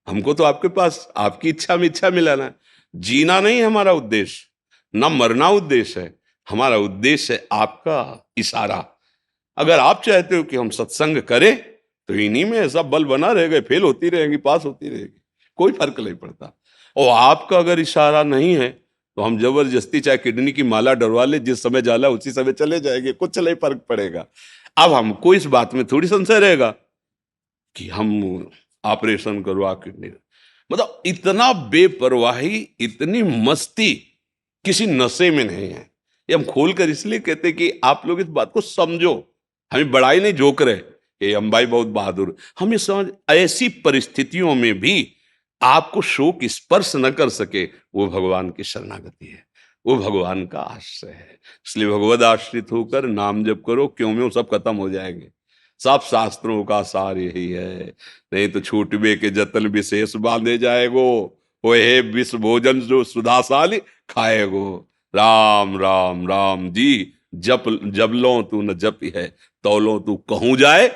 हमको तो आपके पास आपकी इच्छा में इच्छा मिलाना है। जीना नहीं है हमारा उद्देश्य, ना मरना उद्देश्य है। हमारा उद्देश्य है आपका इशारा। अगर आप चाहते हो कि हम सत्संग करें तो इन्हीं में ऐसा बल बना रहेगा, फेल होती रहेगी, पास होती रहेगी, कोई फर्क नहीं पड़ता। और आपका अगर इशारा नहीं है तो हम जबरदस्ती चाहे किडनी की माला डरवा ले, जिस समय जाला उसी समय चले जाएंगे, कुछ नहीं फर्क पड़ेगा। अब हमको इस बात में थोड़ी संशय रहेगा कि हम ऑपरेशन करवा किडनी, मतलब इतना बेपरवाही, इतनी मस्ती किसी नशे में नहीं है। ये हम खोलकर इसलिए कहते कि आप लोग इस बात को समझो। हमें बड़ाई नहीं जोक रहे कि अंबाई बहुत बहादुर, हम ये समझ ऐसी परिस्थितियों में भी आपको शोक स्पर्श न कर सके, वो भगवान की शरणागति है, वो भगवान का आश्रय है। इसलिए भगवद आश्रित होकर नाम जप करो, क्यों में सब खत्म हो जाएंगे। सब शास्त्रों का सार यही है, नहीं तो छूटबे के जतन विशेष बांधे जाएगो, वो हे विष भोजन जो सुधाशाली खाएगो। राम राम राम जी जप जबलो तू न जप है, तौलो तू कहूं जाए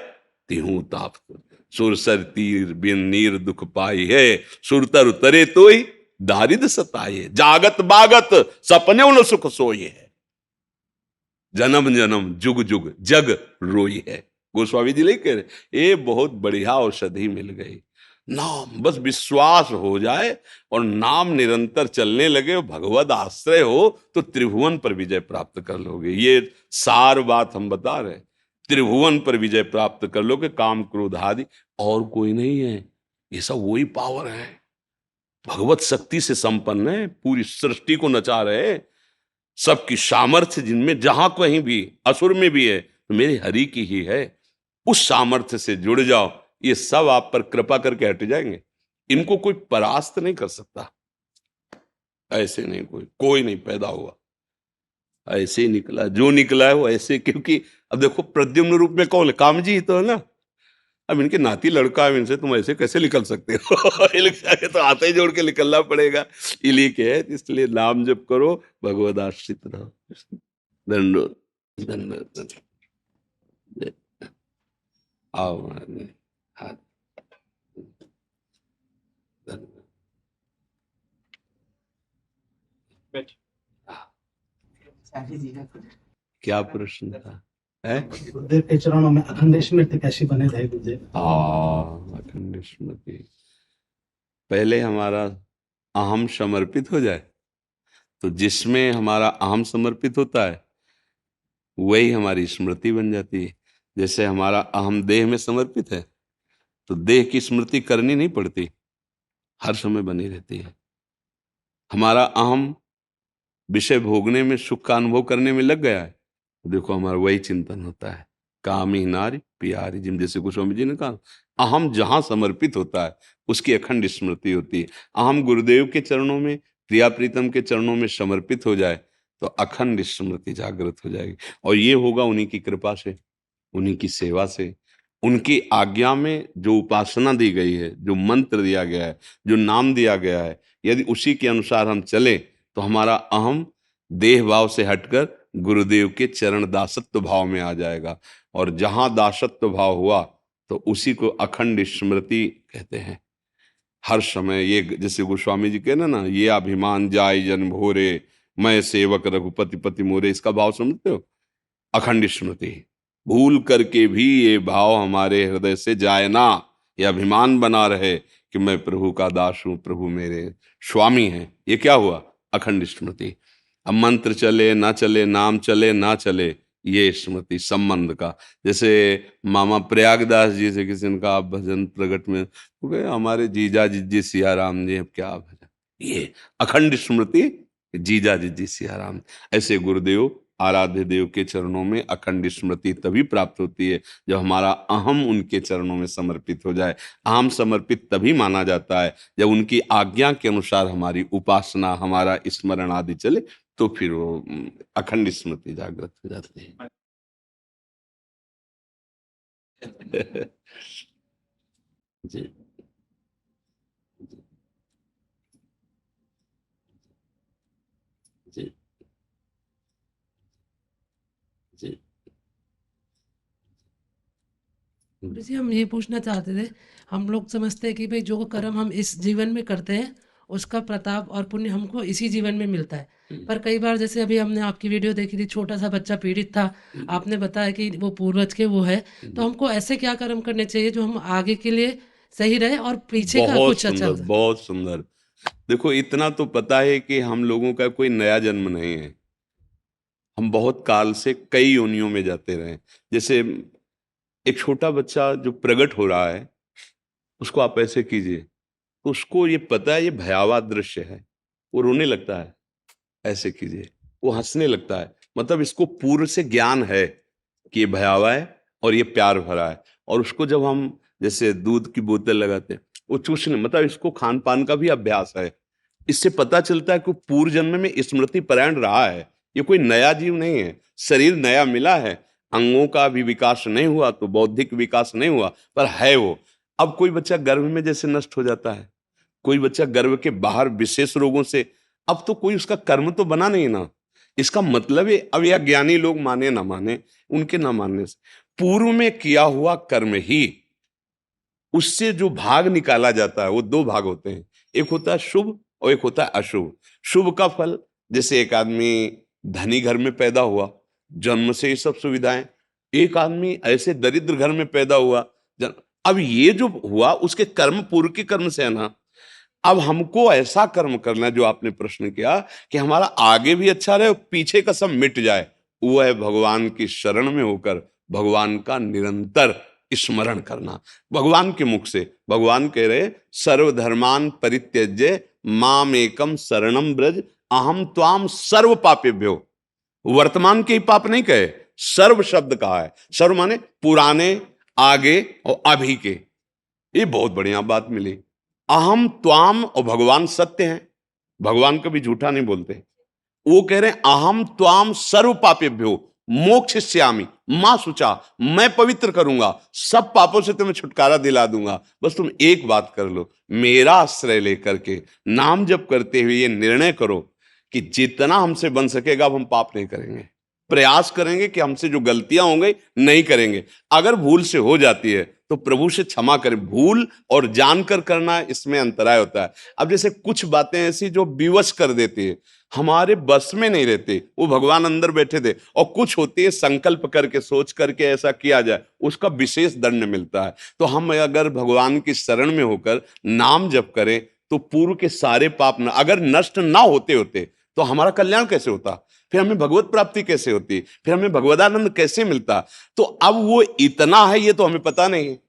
तिहूं ताप। सुरसर तीर बिन नीर दुख पाई है, सुरतर उतरे तो ही दारिद सताए। जागत बागत सपने न सुख सोई है, जन्म जन्म जुग जुग जग रोई है। गोस्वामी जी नहीं कह रहे, ये बहुत बढ़िया औषधि मिल गई। नाम बस विश्वास हो जाए और नाम निरंतर चलने लगे, भगवद आश्रय हो तो त्रिभुवन पर विजय प्राप्त कर लोगे। ये सार बात हम बता रहे, त्रिभुवन पर विजय प्राप्त कर लोगे। काम क्रोध आदि और कोई नहीं है, ये सब वही पावर है, भगवत शक्ति से संपन्न है, पूरी सृष्टि को नचा रहे। सबकी सामर्थ्य जिनमें जहां कहीं भी, असुर में भी है तो मेरे हरि की ही है। उस सामर्थ्य से जुड़ जाओ, ये सब आप पर कृपा करके हट जाएंगे। इनको कोई परास्त नहीं कर सकता, ऐसे नहीं, कोई नहीं पैदा हुआ ऐसे ही निकला, जो निकला है वो ऐसे। क्योंकि अब देखो प्रद्युम्न रूप में कौन है, कामजी ही तो है ना। अब इनके नाती लड़का है, इनसे तुम ऐसे कैसे निकल सकते हो तो हाथ ही जोड़ के निकलना पड़ेगा। इली के है, इसलिए नाम जप करो, भगवद आश्रित रहो। दंडो दंडो आओ हाथ क्या प्रश्न था? है गुरुदेव के चरणों में अखंड स्मृति कैसी बने रहे गुरुदेव? अखंड स्मृति पहले हमारा अहम समर्पित हो जाए, तो जिसमें हमारा अहम समर्पित होता है वही हमारी स्मृति बन जाती है। जैसे हमारा अहम देह में समर्पित है तो देह की स्मृति करनी नहीं पड़ती, हर समय बनी रहती है। हमारा अहम विषय भोगने में, सुख का अनुभव करने में लग गया है तो देखो हमारा वही चिंतन होता है, कामी नारी प्यारी, जिन जैसे गोस्वामी जी ने कहा, अहम जहां समर्पित होता है उसकी अखंड स्मृति होती है। अहम गुरुदेव के चरणों में, प्रिया प्रीतम के चरणों में समर्पित हो जाए तो अखंड स्मृति जागृत हो जाएगी। और ये होगा उन्हीं की कृपा से, उन्हीं की सेवा से, उनकी आज्ञा में जो उपासना दी गई है, जो मंत्र दिया गया है, जो नाम दिया गया है, यदि उसी के अनुसार हम चले तो हमारा अहम देह भाव से हटकर गुरुदेव के चरण दासत्व भाव में आ जाएगा। और जहां दासत्व भाव हुआ तो उसी को अखंड स्मृति कहते हैं। हर समय ये, जैसे गोस्वामी जी कहना ना, ये अभिमान जाय जन भोरे, मैं सेवक रघुपति पति मोरे, इसका भाव समझते हो? अखंड स्मृति। भूल करके भी ये भाव हमारे हृदय से जाए ना, ये अभिमान बना रहे कि मैं प्रभु का दास हूं, प्रभु मेरे स्वामी हैं। ये क्या हुआ? अखंड स्मृति। अब मंत्र चले ना चले, नाम चले ना चले, ये स्मृति संबंध का। जैसे मामा प्रयागदास जी से किसी ने कहा आप भजन प्रगट में, वो कहे हमारे जीजा जी सिया राम जी, अब क्या भजन, ये अखंड स्मृति, जीजा जी सिया राम। ऐसे गुरुदेव आराध्य देव के चरणों में अखंड स्मृति तभी प्राप्त होती है जब हमारा अहम उनके चरणों में समर्पित हो जाए। अहम समर्पित तभी माना जाता है जब उनकी आज्ञा के अनुसार हमारी उपासना, हमारा स्मरण आदि चले, तो फिर वो अखंड स्मृति जागृत हो जाती है। जी जी जी। गुरु जी, हम ये पूछना चाहते थे, हम लोग समझते हैं कि भाई जो कर्म हम इस जीवन में करते हैं उसका प्रताप और पुण्य हमको इसी जीवन में मिलता है। पर कई बार, जैसे अभी हमने आपकी वीडियो देखी थी, छोटा सा बच्चा पीड़ित था, आपने बताया कि वो पूर्वज के वो है, तो हमको ऐसे क्या कर्म करने चाहिए जो हम आगे के लिए सही रहे और पीछे का बहुत कुछ अच्छा सुंदर, बहुत सुंदर। देखो इतना तो पता है कि हम लोगों का कोई नया जन्म नहीं है, हम बहुत काल से कई योनियों में जाते रहे। जैसे एक छोटा बच्चा जो प्रकट हो रहा है उसको आप ऐसे कीजिए तो उसको ये पता है ये भयावह दृश्य है, वो रोने लगता है। ऐसे कीजिए, वो हंसने लगता है। मतलब इसको पूर्व से ज्ञान है कि ये भयावह है और ये प्यार भरा है। और उसको जब हम जैसे दूध की बोतल लगाते हैं, वो चूसने, मतलब इसको खान पान का भी अभ्यास है। इससे पता चलता है कि पूर्व जन्म में स्मृति परायण रहा है, ये कोई नया जीव नहीं है। शरीर नया मिला है, अंगों का भी विकास नहीं हुआ तो बौद्धिक विकास नहीं हुआ, पर है वो। अब कोई बच्चा गर्भ में जैसे नष्ट हो जाता है, कोई बच्चा गर्भ के बाहर विशेष रोगों से, अब तो कोई उसका कर्म तो बना नहीं ना। इसका मतलब है, अब यह ज्ञानी लोग माने ना माने, उनके ना मानने से पूर्व में किया हुआ कर्म ही, उससे जो भाग निकाला जाता है वो दो भाग होते हैं, एक होता है शुभ और एक होता है अशुभ। शुभ का फल, जैसे एक आदमी धनी घर में पैदा हुआ, जन्म से ये सब सुविधाएं, एक आदमी ऐसे दरिद्र घर में पैदा हुआ, अब ये जो हुआ उसके कर्म पूर्व के कर्म से है ना। अब हमको ऐसा कर्म करना है, जो आपने प्रश्न किया, कि हमारा आगे भी अच्छा रहे और पीछे का सब मिट जाए। वो है भगवान की शरण में होकर भगवान का निरंतर स्मरण करना। भगवान के मुख से भगवान कह रहे, सर्वधर्मान परित्यज्य माम एकम शरणम ब्रज अहम त्वाम सर्व पापेभ्यो। वर्तमान के ही पाप नहीं कहे, सर्व शब्द कहा है। सर्व माने पुराने, आगे और अभी के। ये बहुत बढ़िया बात मिली। अहम त्वाम, और भगवान सत्य हैं, भगवान कभी झूठा नहीं बोलते। वो कह रहे हैं अहम त्वाम सर्व पापेभ्यो मोक्षयिष्यामि मां शुचा, मैं पवित्र करूंगा, सब पापों से तुम्हें छुटकारा दिला दूंगा। बस तुम एक बात कर लो, मेरा आश्रय लेकर के नाम जप करते हुए ये निर्णय करो कि जितना हमसे बन सकेगा अब हम पाप नहीं करेंगे। प्रयास करेंगे कि हमसे जो गलतियां होंगी नहीं करेंगे। अगर भूल से हो जाती है तो प्रभु से क्षमा करें। भूल और जानकर करना, इसमें अंतराय होता है। अब जैसे कुछ बातें ऐसी जो विवश कर देती है, हमारे बस में नहीं रहते, वो भगवान अंदर बैठे थे, और कुछ होती है संकल्प करके सोच करके ऐसा किया जाए, उसका विशेष दंड मिलता है। तो हम अगर भगवान की शरण में होकर नाम जप करें तो पूर्व के सारे पाप न, अगर नष्ट ना होते होते तो हमारा कल्याण कैसे होता, फिर हमें भगवत प्राप्ति कैसे होती, फिर हमें भगवदानंद कैसे मिलता। तो अब वो इतना है ये तो हमें पता नहीं है।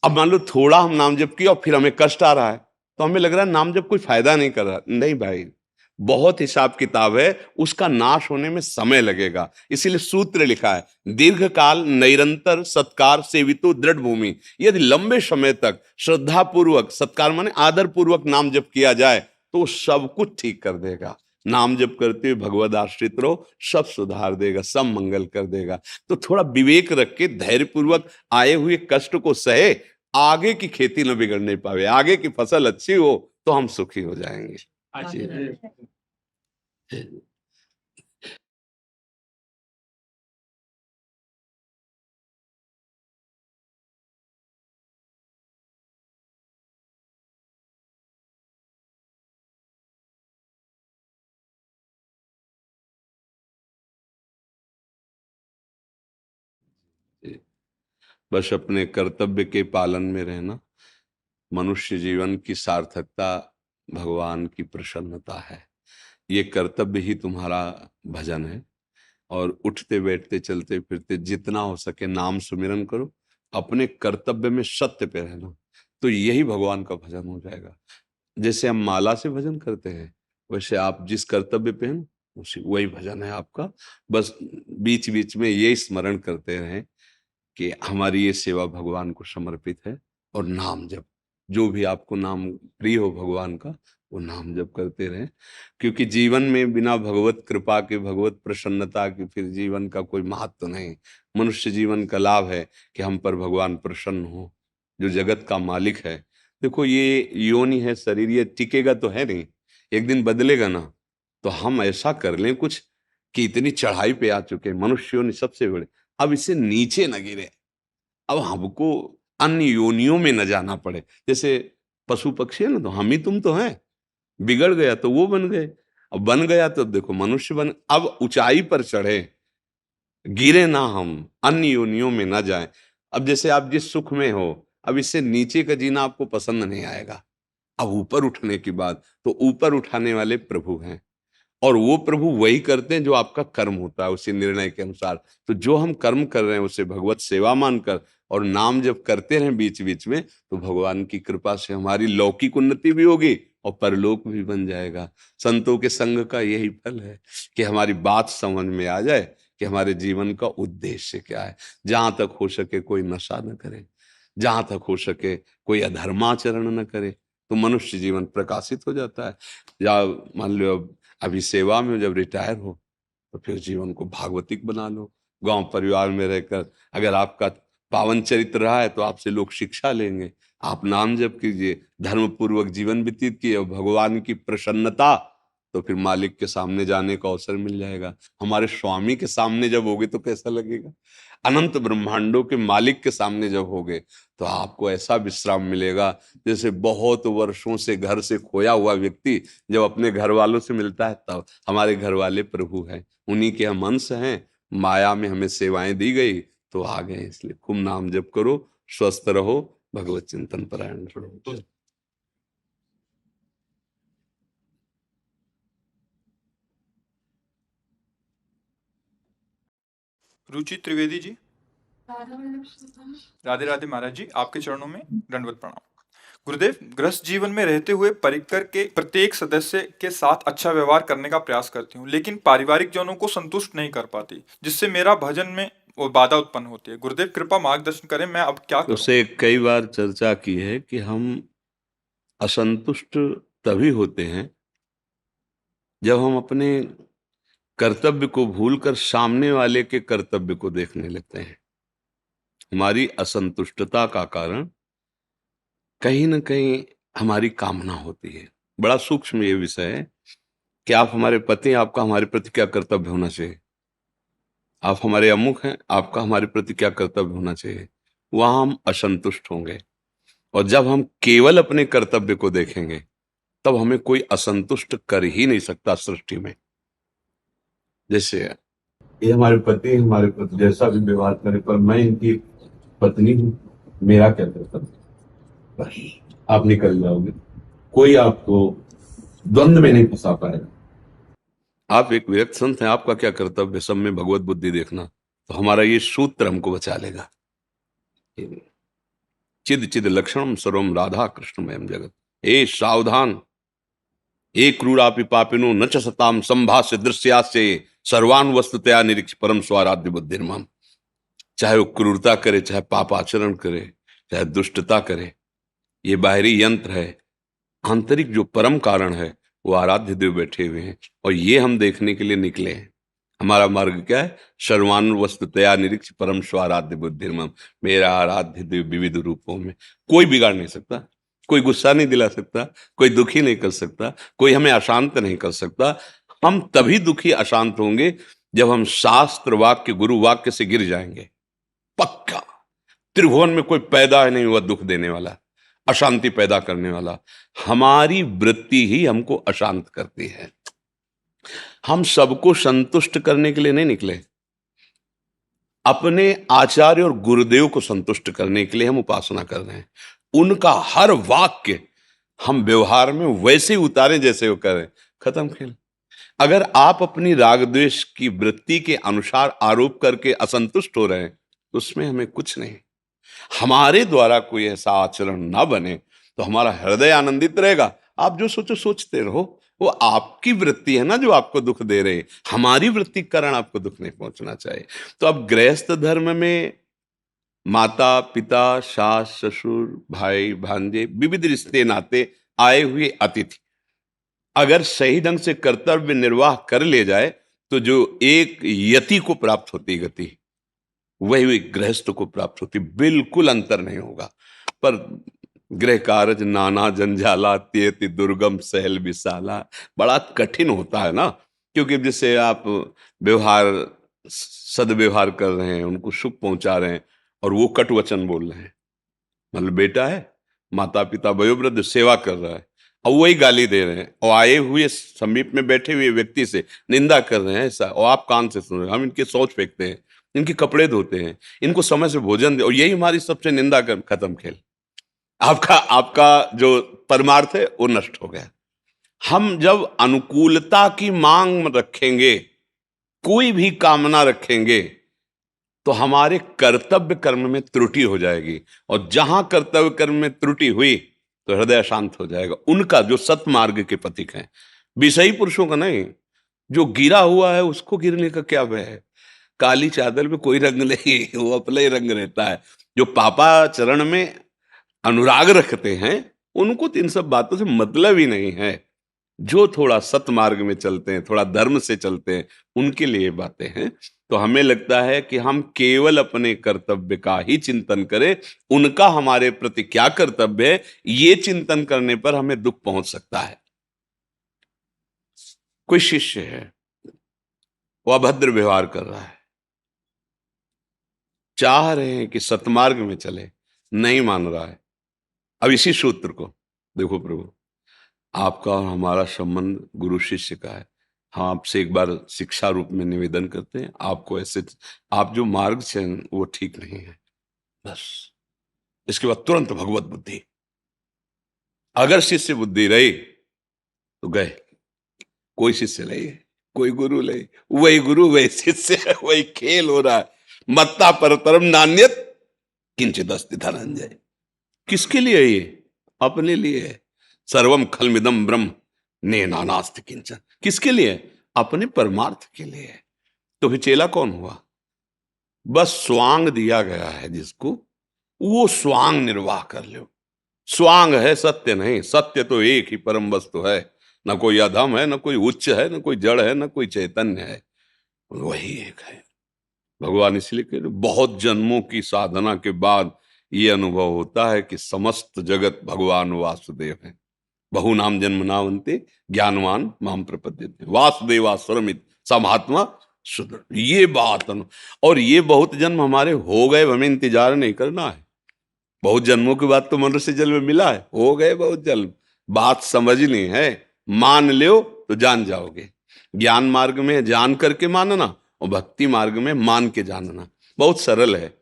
अब मान लो थोड़ा हम नाम जप किया और फिर हमें कष्ट आ रहा है तो हमें लग रहा है नाम जप कोई फायदा नहीं कर रहा। नहीं भाई, बहुत हिसाब किताब है, उसका नाश होने में समय लगेगा। इसीलिए सूत्र लिखा है, दीर्घ काल निरंतर सत्कार सेवितो दृढ़ भूमि। यदि लंबे समय तक श्रद्धा पूर्वक, सत्कार माने आदर पूर्वक नाम जप किया जाए तो सब कुछ ठीक कर देगा। नाम जप करते हुए भगवद आश्रित रहो, सब सुधार देगा, सब मंगल कर देगा। तो थोड़ा विवेक रख के धैर्य पूर्वक आए हुए कष्ट को सहे, आगे की खेती न बिगड़ने पावे, आगे की फसल अच्छी हो तो हम सुखी हो जाएंगे। बस अपने कर्तव्य के पालन में रहना। मनुष्य जीवन की सार्थकता भगवान की प्रसन्नता है। ये कर्तव्य ही तुम्हारा भजन है। और उठते बैठते चलते फिरते जितना हो सके नाम सुमिरन करो, अपने कर्तव्य में सत्य पे रहना, तो यही भगवान का भजन हो जाएगा। जैसे हम माला से भजन करते हैं वैसे आप जिस कर्तव्य पे हैं उसी वही भजन है आपका। बस बीच बीच में ये स्मरण करते रहें कि हमारी ये सेवा भगवान को समर्पित है। और नाम जप, जो भी आपको नाम प्रिय हो भगवान का, वो नाम जप करते रहें। क्योंकि जीवन में बिना भगवत कृपा के, भगवत प्रसन्नता के, फिर जीवन का कोई महत्व नहीं। मनुष्य जीवन का लाभ है कि हम पर भगवान प्रसन्न हो, जो जगत का मालिक है। देखो ये योनि है, शरीर ये टिकेगा तो है नहीं, एक दिन बदलेगा ना। तो हम ऐसा कर लें कुछ कि इतनी चढ़ाई पे आ चुके हैं, मनुष्य योनि सबसे बड़े, अब इससे नीचे न गिरे, अब हमको अन्य योनियों में न जाना पड़े। जैसे पशु पक्षी है ना, तो हम ही तुम तो हैं, बिगड़ गया तो वो बन गए, अब बन गया तो अब देखो मनुष्य बन, अब ऊंचाई पर चढ़े, गिरे ना हम, अन्य योनियों में ना जाएं। अब जैसे आप जिस सुख में हो, अब इससे नीचे का जीना आपको पसंद नहीं आएगा। अब ऊपर उठने की बात, तो ऊपर उठाने वाले प्रभु हैं, और वो प्रभु वही करते हैं जो आपका कर्म होता है उसी निर्णय के अनुसार। तो जो हम कर्म कर रहे हैं उसे भगवत सेवा मानकर और नाम जब करते रहें बीच बीच में, तो भगवान की कृपा से हमारी लौकिक उन्नति भी होगी और परलोक भी बन जाएगा। संतों के संग का यही फल है कि हमारी बात समझ में आ जाए कि हमारे जीवन का उद्देश्य क्या है। जहां तक हो सके कोई नशा न करे, जहां तक हो सके कोई अधर्माचरण न करे, तो मनुष्य जीवन प्रकाशित हो जाता है। या मान लो अभी सेवा में जब रिटायर हो तो फिर जीवन को भागवतिक बना लो। गांव परिवार में रहकर अगर आपका पावन चरित्र रहा है तो आपसे लोग शिक्षा लेंगे। आप नाम जप कीजिए, धर्म पूर्वक जीवन व्यतीत कीजिए, और भगवान की प्रसन्नता, तो फिर मालिक के सामने जाने का अवसर मिल जाएगा। हमारे स्वामी के सामने जब होगे तो कैसा लगेगा, अनंत ब्रह्मांडों के मालिक के सामने जब होगे तो आपको ऐसा विश्राम मिलेगा जैसे बहुत वर्षों से घर से खोया हुआ व्यक्ति जब अपने घर वालों से मिलता है, तब हमारे घर वाले प्रभु हैं, उन्हीं के हम अंश हैं। माया में हमें सेवाएं दी गई तो आ गए। इसलिए खूब नाम जप करो, स्वस्थ रहो, भगवत चिंतन परायण रहो। रुचि त्रिवेदी जी। राधे राधे महाराज जी, आपके चरणों में दंडवत प्रणाम। गुरुदेव, गृहस्थ जीवन में रहते हुए परिकर के प्रत्येक सदस्य के साथ अच्छा व्यवहार करने का प्रयास करती हूँ, लेकिन पारिवारिक जनों को संतुष्ट नहीं कर पाती, जिससे मेरा भजन में वो बाधा उत्पन्न होती है। गुरुदेव कृपा मार्गदर्शन करें, मैं अब क्या करूं? उससे कई बार चर्चा की है कि हम असंतुष्ट तभी होते हैं जब हम अपने कर्तव्य को भूलकर सामने वाले के कर्तव्य को देखने लगते हैं। हमारी असंतुष्टता का कारण कहीं ना कहीं हमारी कामना होती है। बड़ा सूक्ष्म ये विषय है कि आप हमारे पति, आपका हमारे प्रति क्या कर्तव्य होना चाहिए। आप हमारे अमुख हैं, आपका हमारे प्रति क्या कर्तव्य होना चाहिए। वहां हम असंतुष्ट होंगे, और जब हम केवल अपने कर्तव्य को देखेंगे तब हमें कोई असंतुष्ट कर ही नहीं सकता सृष्टि में। जैसे ये हमारे पति हमारे प्रति जैसा भी व्यवहार करे, पर मैं इनकी पत्नी हूं, मेरा क्या कर्तव्य, बस आप निकल जाओगे। कोई आपको द्वंद्व में नहीं फंसा पाएगा। आप एक विरक्त संत हैं, आपका क्या कर्तव्य, सब में भगवत बुद्धि देखना। तो हमारा ये सूत्र हमको बचा लेगा। चिद चिद लक्षणम सर्वम राधा कृष्णमयम जगत। ए सावधान, एक क्रूरापि पापिनो न च सताम संभाष्य दृश्यास्य सर्वान वस्तुतया निरीक्ष परम स्वाराध्य बुद्धिर्मम। चाहे वो क्रूरता करे, चाहे पाप आचरण करे, चाहे दुष्टता करे, ये बाहरी यंत्र है। आंतरिक जो परम कारण है वो आराध्य देव बैठे हुए हैं, और ये हम देखने के लिए निकले हैं। हमारा मार्ग क्या है? सर्वान वस्तुतया निरीक्ष परम स्वाराध्य बुद्धिर्मम। मेरा आराध्य देव विविध रूपों में, कोई बिगाड़ नहीं सकता, कोई गुस्सा नहीं दिला सकता, कोई दुखी नहीं कर सकता, कोई हमें अशांत नहीं कर सकता। हम तभी दुखी अशांत होंगे जब हम शास्त्र वाक्य गुरु वाक्य से गिर जाएंगे। पक्का त्रिभुवन में कोई पैदा नहीं हुआ दुख देने वाला, अशांति पैदा करने वाला। हमारी वृत्ति ही हमको अशांत करती है। हम सबको संतुष्ट करने के लिए नहीं निकले, अपने आचार्य और गुरुदेव को संतुष्ट करने के लिए हम उपासना कर रहे हैं। उनका हर वाक्य हम व्यवहार में वैसे ही उतारें जैसे वो करें, खत्म खेल। अगर आप अपनी राग द्वेष की वृत्ति के अनुसार आरोप करके असंतुष्ट हो रहे हैं तो उसमें हमें कुछ नहीं। हमारे द्वारा कोई ऐसा आचरण ना बने तो हमारा हृदय आनंदित रहेगा। आप जो सोचो सोचते रहो, वो आपकी वृत्ति है ना जो आपको दुख दे रहे। हमारी वृत्ति के कारण आपको दुख नहीं पहुंचना चाहिए। तो अब गृहस्थ धर्म में माता पिता सास ससुर भाई भांजे विविध रिश्ते नाते आए हुए अतिथि अगर सही ढंग से कर्तव्य निर्वाह कर ले जाए तो जो एक यति को प्राप्त होती गति वही गृहस्थ को प्राप्त होती, बिल्कुल अंतर नहीं होगा। पर गृह कार्य नाना जंजाला त्येति दुर्गम सहल विशाला, बड़ा कठिन होता है ना, क्योंकि जैसे आप व्यवहार सदव्यवहार कर रहे हैं, उनको सुख पहुंचा रहे हैं और वो कटु वचन बोल रहे हैं। मतलब बेटा है, माता पिता वयोवृद्ध सेवा कर रहा है और वही गाली दे रहे हैं और आए हुए समीप में बैठे हुए व्यक्ति से निंदा कर रहे हैं ऐसा, और आप कान से सुन रहे हैं। हम इनके शौच फेंकते हैं, इनके कपड़े धोते हैं, इनको समय से भोजन दे, और यही हमारी सबसे निंदा कर, खत्म खेल। आपका जो परमार्थ है वो नष्ट हो गया। हम जब अनुकूलता की मांग रखेंगे, कोई भी कामना रखेंगे, तो हमारे कर्तव्य कर्म में त्रुटि हो जाएगी, और जहां कर्तव्य कर्म में त्रुटि हुई तो हृदय शांत हो जाएगा। उनका जो सतमार्ग के पथिक हैं, विषयी पुरुषों का नहीं, जो गिरा हुआ है उसको गिरने का क्या भय है। काली चादर में कोई रंग नहीं, वो अपना ही रंग रहता है। जो पापाचरण में अनुराग रखते हैं उनको तो इन सब बातों से मतलब ही नहीं है। जो थोड़ा सतमार्ग में चलते हैं, थोड़ा धर्म से चलते हैं, उनके लिए बातें हैं। तो हमें लगता है कि हम केवल अपने कर्तव्य का ही चिंतन करें, उनका हमारे प्रति क्या कर्तव्य है ये चिंतन करने पर हमें दुख पहुंच सकता है। कोई शिष्य है, वो अभद्र व्यवहार कर रहा है, चाह रहे हैं कि सतमार्ग में चले, नहीं मान रहा है। अब इसी सूत्र को देखो प्रभु, आपका और हमारा संबंध गुरु शिष्य का है। हम आपसे एक बार शिक्षा रूप में निवेदन करते हैं, आपको ऐसे आप जो मार्ग से वो ठीक नहीं है, बस। इसके बाद तुरंत भगवत बुद्धि। अगर शिष्य बुद्धि रही तो गए, कोई शिष्य नहीं, कोई गुरु नहीं, वही गुरु वही शिष्य, वही खेल हो रहा है। मत्ता परतरम नान्यत किंचित अस्ति धनंजय। किसके लिए ये? अपने लिए। सर्वम खलमिदम ब्रह्म नेनानास्ति किंचन। किसके लिए? अपने परमार्थ के लिए। तो फिर चेला कौन हुआ? बस स्वांग दिया गया है जिसको, वो स्वांग निर्वाह कर लो। स्वांग है, सत्य नहीं। सत्य तो एक ही परम वस्तु है, न कोई अधम है, न कोई उच्च है, न कोई जड़ है, न कोई चैतन्य है, वही एक है। भगवान इसलिए कह रहे, बहुत जन्मों की साधना के बाद ये अनुभव होता है कि समस्त जगत भगवान वासुदेव है। बहु नाम जन्म नावंते ज्ञानवान माम प्रपद्यते वासुदेवास्वरमित स महात्मा सुदृढ़। ये बात और ये बहुत जन्म हमारे हो गए, हमें इंतजार नहीं करना है। बहुत जन्मों के बाद तो मनुष्य जन्म मिला है, हो गए बहुत जन्म। बात समझनी है, मान लो तो जान जाओगे। ज्ञान मार्ग में जान करके मानना और भक्ति मार्ग में मान के जानना बहुत सरल है।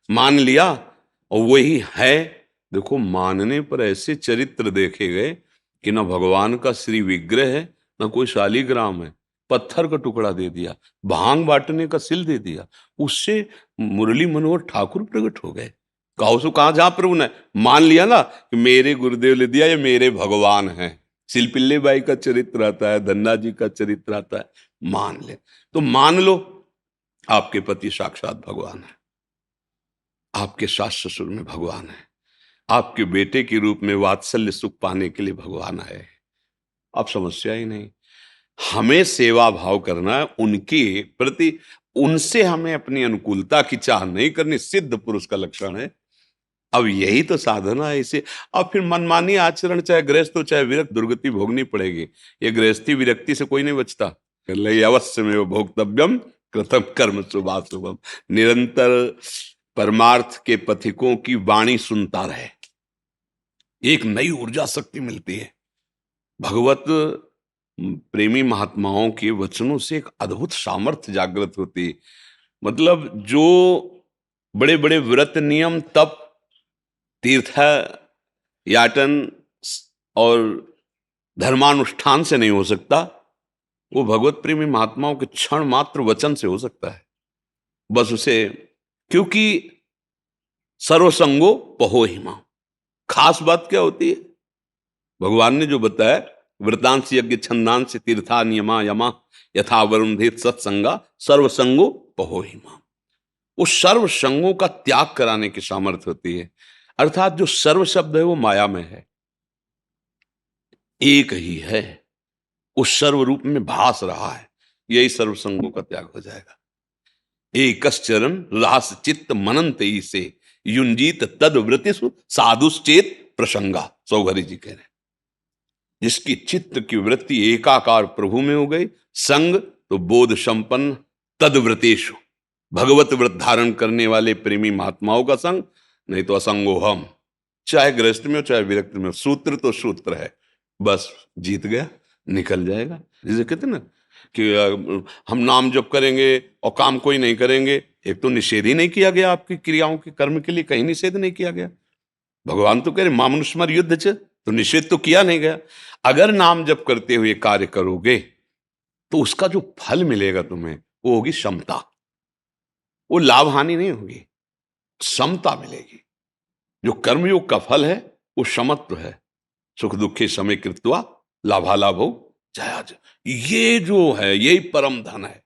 मान लिया और वही है। देखो, मानने पर ऐसे चरित्र देखे गए कि न भगवान का श्री विग्रह है, न कोई शालीग्राम है, पत्थर का टुकड़ा दे दिया, भांग बांटने का सिल दे दिया, उससे मुरली मनोहर ठाकुर प्रकट हो गए। कहो सो कहा जहां प्रभु ने मान लिया ना कि मेरे गुरुदेव ने दिया, ये मेरे भगवान हैं। सिलपिल्ले बाई का चरित्र आता है, धन्ना जी का चरित्र आता है, मान ले तो मान लो आपके पति साक्षात भगवान है, आपके सास ससुर में भगवान है, आपके बेटे के रूप में वात्सल्य सुख पाने के लिए भगवान आए। अब समस्या ही नहीं। हमें सेवा भाव करना है उनके प्रति, उनसे हमें अपनी अनुकूलता की चाह नहीं करनी, सिद्ध पुरुष का लक्षण है। अब यही तो साधना है इसे। अब फिर मनमानी आचरण, चाहे गृहस्थ हो चाहे विरक्त, दुर्गति भोगनी पड़ेगी। ये गृहस्थी विरक्ति से कोई नहीं बचता। अवश्य में भोक्तव्यम कृतम कर्म शुभाशुभम। निरंतर परमार्थ के पथिकों की वाणी सुनता रहे, एक नई ऊर्जा शक्ति मिलती है। भगवत प्रेमी महात्माओं के वचनों से एक अद्भुत सामर्थ्य जागृत होती है। मतलब जो बड़े बड़े व्रत नियम तप तीर्थ याटन और धर्मानुष्ठान से नहीं हो सकता, वो भगवत प्रेमी महात्माओं के क्षण मात्र वचन से हो सकता है। बस उसे, क्योंकि सर्वसंगो पहो हिमा। खास बात क्या होती है, भगवान ने जो बताया, व्रतांश यज्ञ छंदांश तीर्था नियमा यमा यथा वरुणधेत सत्संगा सर्वसंगो पहो हिमा। उस सर्व संगों का त्याग कराने की सामर्थ्य होती है। अर्थात जो सर्व शब्द है वो माया में है, एक ही है, उस सर्व रूप में भास रहा है। यही सर्व संगों का त्याग हो जाएगा। एकश्चरण रास चित्त मनंत से युंजीत तद वृत्तिषु साधुश्चेत प्रसंगा। सौघरी जी कह रहे हैं, जिसकी चित्त की वृत्ति एकाकार प्रभु में हो गई, संग तो बोध संपन्न तद व्रतेषु, भगवत व्रत धारण करने वाले प्रेमी महात्माओं का संग, नहीं तो असंगो हम। चाहे गृहस्थ में हो चाहे विरक्त में हो, सूत्र तो सूत्र है, बस जीत गया, निकल जाएगा। जैसे कहते ना कि हम नाम जप करेंगे और काम कोई नहीं करेंगे, एक तो निषेध ही नहीं किया गया, आपकी क्रियाओं के कर्म के लिए कहीं निषेध नहीं किया गया। भगवान तो कह रहे मामनुष्मर युद्ध च, तो निषेध तो किया नहीं गया। अगर नाम जप करते हुए कार्य करोगे तो उसका जो फल मिलेगा तुम्हें वो होगी समता। वो लाभ हानि नहीं होगी, समता मिलेगी। जो कर्मयोग का फल है वो समत्व है। सुख दुखे समय कृत्वा लाभालाभ हो जया। ये जो है यही परम धन है।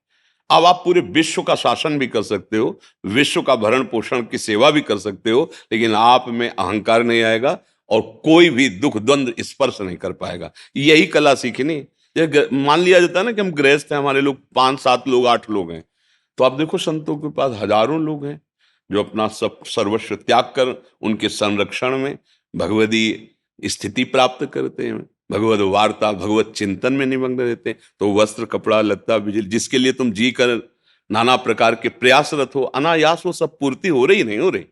अब आप पूरे विश्व का शासन भी कर सकते हो, विश्व का भरण पोषण की सेवा भी कर सकते हो, लेकिन आप में अहंकार नहीं आएगा और कोई भी दुख द्वंद्व स्पर्श नहीं कर पाएगा। यही कला सीखनी। मान लिया जाता है ना कि हम गृहस्थ हैं, हमारे लोग 5-7 लोग 8 लोग हैं, तो आप देखो संतों के पास हजारों लोग हैं जो अपना सब सर्वस्व त्याग कर उनके संरक्षण में भगवदी स्थिति प्राप्त करते हैं, भगवत वार्ता भगवत चिंतन में निमग्न रहते हैं। तो वस्त्र कपड़ा लत्ता बिजली जिसके लिए तुम जी कर नाना प्रकार के प्रयासरत हो, अनायास वो सब पूर्ति हो रही नहीं हो रही।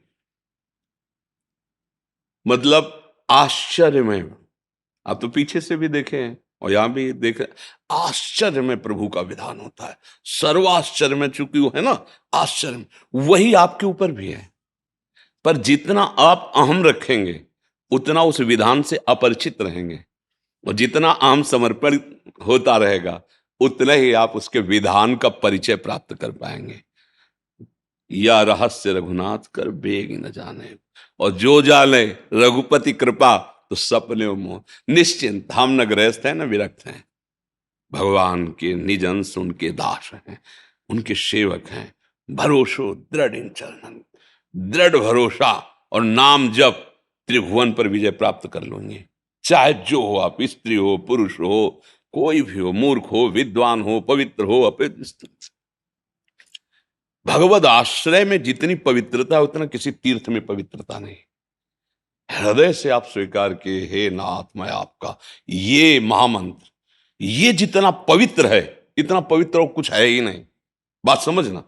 मतलब आश्चर्य में, आप तो पीछे से भी देखे हैं और यहां भी देखे, आश्चर्य में प्रभु का विधान होता है। सर्वाश्चर्य में, चूंकि वो है ना आश्चर्य में, वही आपके ऊपर भी है। पर जितना आप अहम रखेंगे उतना उस विधान से अपरिचित रहेंगे, और जितना अहम समर्पण होता रहेगा उतना ही आप उसके विधान का परिचय प्राप्त कर पाएंगे। या रहस्य रघुनाथ कर बेग न जाने, और जो जाने रघुपति कृपा तो सपने मोह। निश्चिंत, हम न गृहस्थ हैं न विरक्त हैं, भगवान के निज अंश उनके दास हैं, उनके सेवक हैं। भरोसो दृढ़ इन चरणन, दृढ़ भरोसा और नाम जप त्रिभुवन पर विजय प्राप्त कर लेंगे। चाहे जो हो, आप स्त्री हो पुरुष हो कोई भी हो, मूर्ख हो विद्वान हो पवित्र हो अपवित्र, भगवद आश्रय में जितनी पवित्रता है उतना किसी तीर्थ में पवित्रता नहीं। हृदय से आप स्वीकार किए, हे नाथ मैं आपका, ये महामंत्र, ये जितना पवित्र है इतना पवित्र और कुछ है ही नहीं। बात समझना,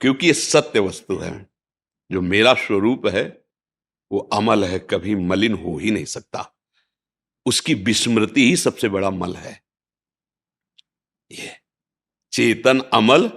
क्योंकि ये सत्य वस्तु है। जो मेरा स्वरूप है वो अमल है, कभी मलिन हो ही नहीं सकता। उसकी विस्मृति ही सबसे बड़ा मल है। ये चेतन अमल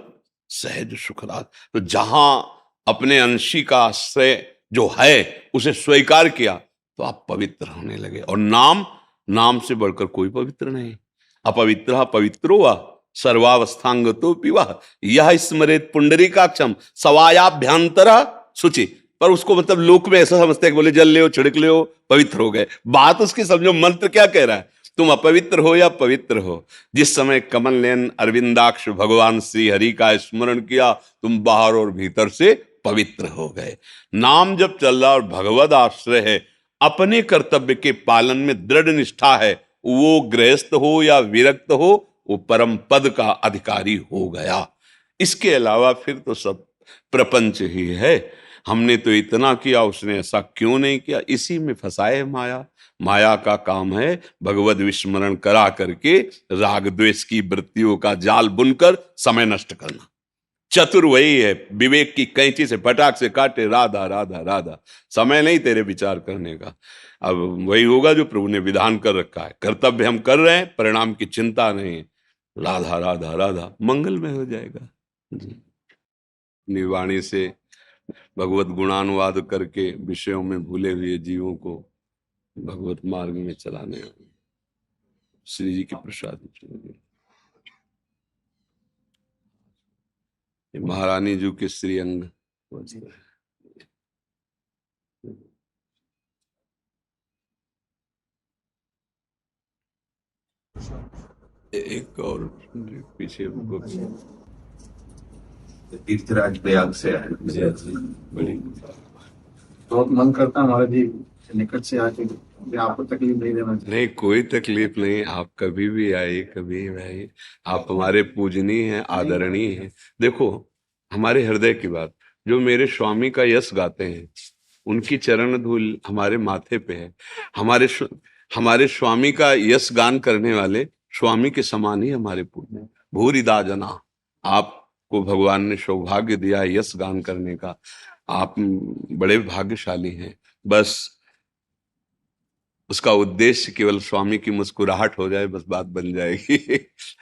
सहज सुखराज। तो जहां अपने अंशी का आश्रय जो है उसे स्वीकार किया तो आप पवित्र होने लगे। और नाम नाम से बढ़कर कोई पवित्र नहीं। अपवित्र पवित्रो वा सर्वावस्थांगतो पिवा यह स्मरेत पुंडरीकाक्षम सवायाभ्यंतर शुचि। पर उसको मतलब लोक में ऐसा समझते हैं कि बोले जल ले छिड़क ले पवित्र हो गए। बात उसकी समझो, मंत्र क्या कह रहा है, तुम अपवित्र हो या पवित्र हो। जिस समय कमल नयन अरविंदाक्ष भगवान श्री हरि का स्मरण किया, तुम बाहर और भीतर से पवित्र हो गए। नाम जब चल रहा और भगवद आश्रय है, अपने कर्तव्य के पालन में दृढ़ निष्ठा है, वो गृहस्थ हो या विरक्त हो, वो परम पद का अधिकारी हो गया। इसके अलावा फिर तो सब प्रपंच ही है। हमने तो इतना किया, उसने ऐसा क्यों नहीं किया, इसी में फंसाए माया। माया का काम है भगवद विस्मरण करा करके राग द्वेष की वृत्तियों का जाल बुनकर समय नष्ट करना। चतुर वही है, विवेक की कैंची से फटाक से काटे, राधा राधा राधा। समय नहीं तेरे विचार करने का। अब वही होगा जो प्रभु ने विधान कर रखा है। कर्तव्य हम कर रहे हैं, परिणाम की चिंता नहीं, राधा राधा राधा, मंगल में हो जाएगा जी। निवाणी से भगवत गुणानुवाद करके विषयों में भूले हुए जीवों को भगवत मार्ग में चलाने श्री जी की प्रसाद। महारानी जी के श्रीअंग एक और पीछे तीर्थराज प्रयाग से आए। बड़ी बहुत मन करता है हमारा जी निकट से आके आपको तकलीफ नहीं देना चाहिए। नहीं, कोई तकलीफ नहीं, आप कभी भी आइए, कभी भी आइए। आप हमारे पूजनीय हैं, आदरणीय हैं। देखो हमारे हृदय की बात, जो मेरे स्वामी का यश गाते हैं, उनकी चरण धूल हमारे माथे पे है। हमारे स्वामी का यश गान करने वाले स्वामी के समान ही हमारे पूज्य। भूरिदा जना, आपको भगवान ने सौभाग्य दिया है यश गान करने का, आप बड़े भाग्यशाली हैं। बस उसका उद्देश्य केवल स्वामी की मुस्कुराहट हो जाए, बस बात बन जाएगी।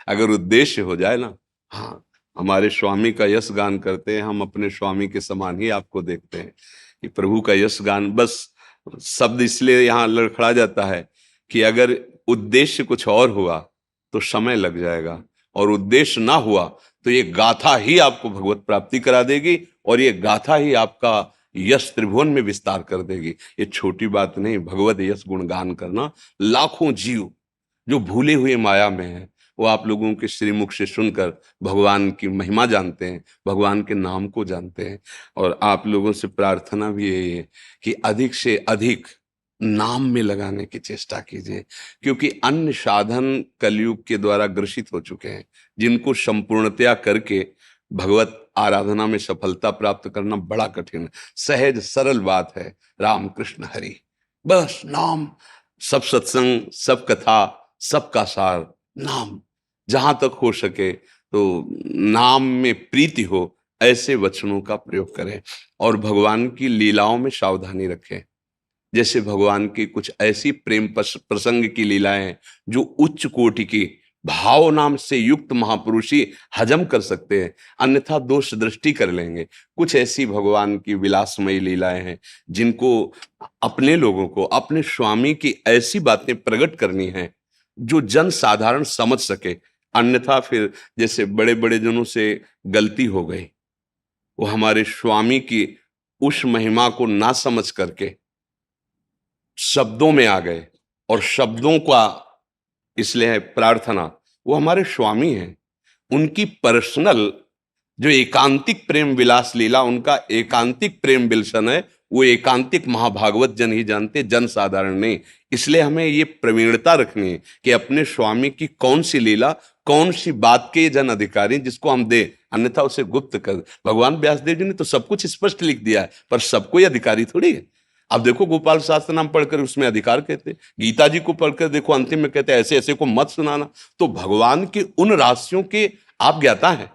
अगर उद्देश्य हो जाए ना, हाँ, हमारे स्वामी का यश गान करते हैं, हम अपने स्वामी के समान ही आपको देखते हैं कि प्रभु का यश गान। बस शब्द इसलिए यहाँ लड़खड़ा जाता है कि अगर उद्देश्य कुछ और हुआ तो समय लग जाएगा, और उद्देश्य ना हुआ तो ये गाथा ही आपको भगवत प्राप्ति करा देगी, और ये गाथा ही आपका यश त्रिभुवन में विस्तार कर देगी। ये छोटी बात नहीं, भगवत यश गुणगान करना। लाखों जीव जो भूले हुए माया में हैं, वो आप लोगों के श्रीमुख से सुनकर भगवान की महिमा जानते हैं, भगवान के नाम को जानते हैं। और आप लोगों से प्रार्थना भी यही है कि अधिक से अधिक नाम में लगाने की चेष्टा कीजिए, क्योंकि अन्य साधन कलयुग के द्वारा ग्रसित हो चुके हैं, जिनको संपूर्णतया करके भगवत आराधना में सफलता प्राप्त करना बड़ा कठिन है। सहज सरल बात है, राम कृष्ण हरि, बस नाम। सब सत्संग, सब कथा, सबका सार नाम। जहां तक हो सके तो नाम में प्रीति हो, ऐसे वचनों का प्रयोग करें, और भगवान की लीलाओं में सावधानी रखें। जैसे भगवान की कुछ ऐसी प्रेम प्रसंग की लीलाएं जो उच्च कोटि की भाव नाम से युक्त महापुरुष ही हजम कर सकते हैं, अन्यथा दोष दृष्टि कर लेंगे। कुछ ऐसी भगवान की विलासमयी लीलाएं हैं जिनको अपने लोगों को अपने स्वामी की ऐसी बातें प्रकट करनी है जो जन साधारण समझ सके, अन्यथा फिर जैसे बड़े बड़े जनों से गलती हो गई, वो हमारे स्वामी की उस महिमा को ना समझ करके शब्दों में आ गए, और शब्दों का इसलिए है प्रार्थना, वो हमारे स्वामी हैं, उनकी पर्सनल जो एकांतिक प्रेम विलास लीला, उनका एकांतिक प्रेम विलसन है, वो एकांतिक महाभागवत जन ही जानते, जन साधारण नहीं। इसलिए हमें ये प्रवीणता रखनी है कि अपने स्वामी की कौन सी लीला, कौन सी बात के जन अधिकारी जिसको हम दे, अन्यथा उसे गुप्त कर। भगवान व्यासदेव जी ने तो सब कुछ स्पष्ट लिख दिया है, पर सबको ही अधिकारी थोड़ी है। अब देखो गोपाल शास्त्र नाम पढ़कर उसमें अधिकार कहते, गीता जी को पढ़कर देखो अंतिम में कहते ऐसे ऐसे को मत सुनाना। तो भगवान के उन राशियों के आप ज्ञाता हैं,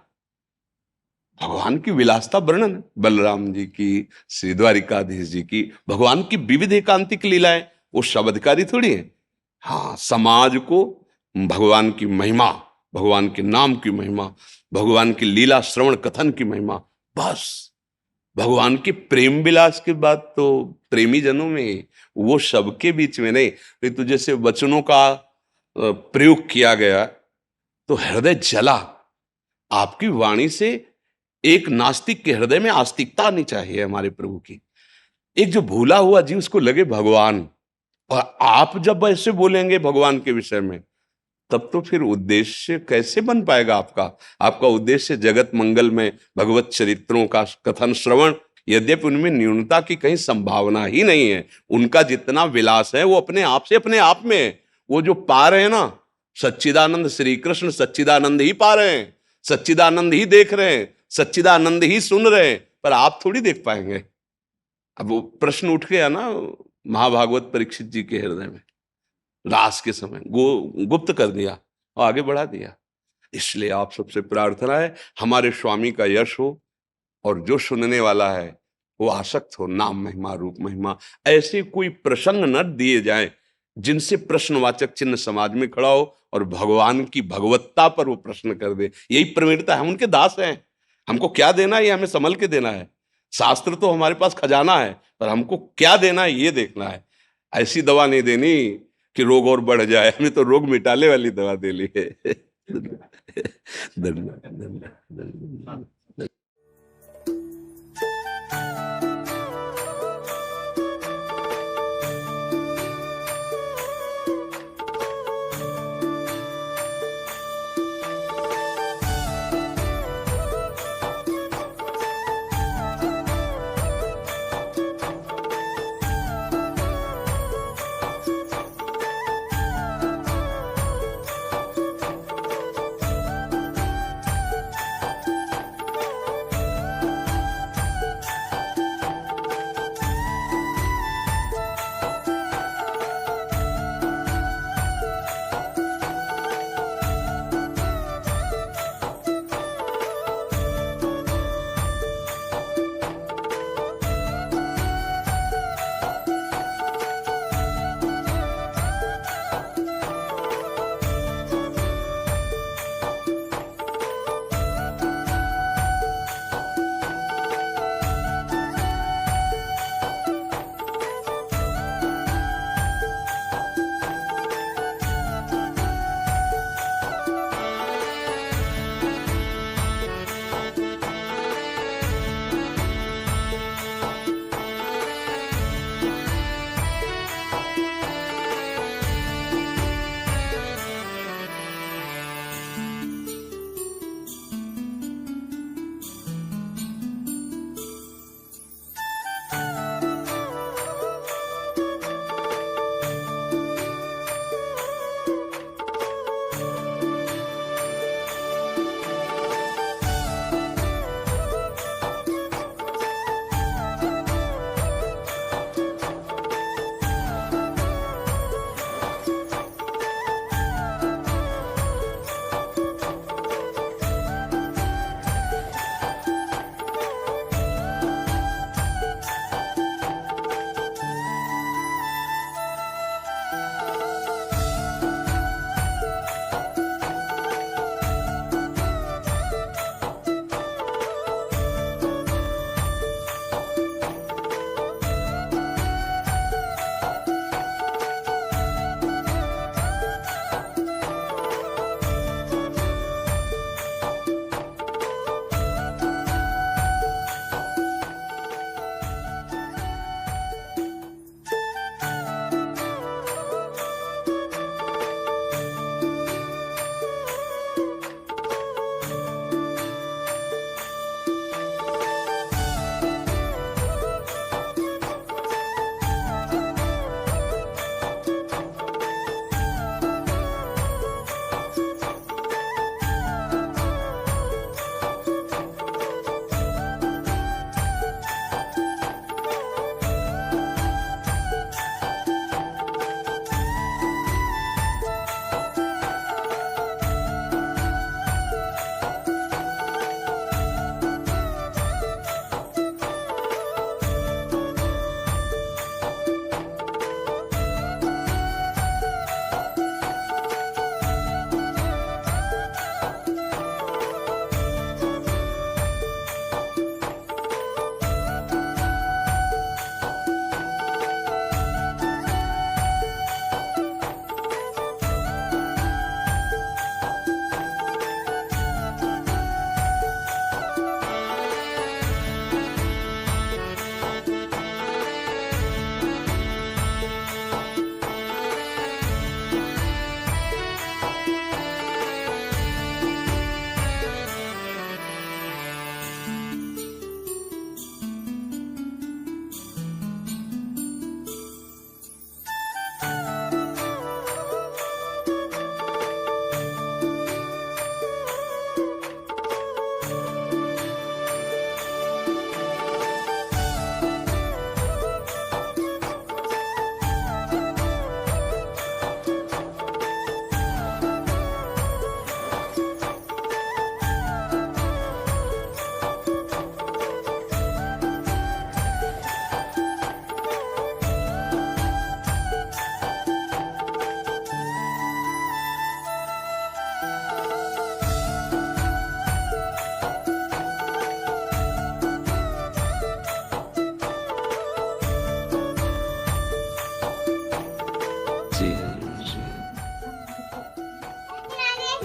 भगवान की विलासता वर्णन है, बलराम जी की, श्री द्वारिकाधीश जी की, भगवान की विविध एकांतिक लीलाएं, वो सब अधिकारी थोड़ी है। हाँ, समाज को भगवान की महिमा, भगवान के नाम की महिमा, भगवान की लीला श्रवण कथन की महिमा, बस भगवान के प्रेम विलास की बात तो प्रेमी जनों में है, वो सबके बीच में नहीं। तो जैसे वचनों का प्रयोग किया गया तो हृदय जला। आपकी वाणी से एक नास्तिक के हृदय में आस्तिकता आनी चाहिए हमारे प्रभु की। एक जो भूला हुआ जीव उसको लगे भगवान, और आप जब ऐसे बोलेंगे भगवान के विषय में, तब तो फिर उद्देश्य कैसे बन पाएगा आपका? आपका उद्देश्य जगत मंगल में भगवत चरित्रों का कथन श्रवण, यद्यपि उनमें न्यूनता की कहीं संभावना ही नहीं है। उनका जितना विलास है वो अपने आप से अपने आप में है। वो जो पा रहे हैं ना, सच्चिदानंद श्री कृष्ण सच्चिदानंद ही पा रहे हैं, सच्चिदानंद ही देख रहे हैं, सच्चिदानंद ही सुन रहे हैं, पर आप थोड़ी देख पाएंगे। अब वो प्रश्न उठ गया ना महाभागवत परीक्षित जी के हृदय में, रास के समय गुप्त कर दिया और आगे बढ़ा दिया। इसलिए आप सबसे प्रार्थना है हमारे स्वामी का यश हो, और जो सुनने वाला है वो आसक्त हो नाम महिमा रूप महिमा। ऐसे कोई प्रसंग न दिए जाएं जिनसे प्रश्नवाचक चिन्ह समाज में खड़ा हो और भगवान की भगवत्ता पर वो प्रश्न कर दे। यही प्रवीणता है, हम उनके दास हैं। हमको क्या देना है ये हमें संभल के देना है। शास्त्र तो हमारे पास खजाना है, पर हमको क्या देना है ये देखना है। ऐसी दवा नहीं देनी कि रोग और बढ़ जाए, हमें तो रोग मिटाने वाली दवा दे ली है। धन्यवाद, धन्यवाद।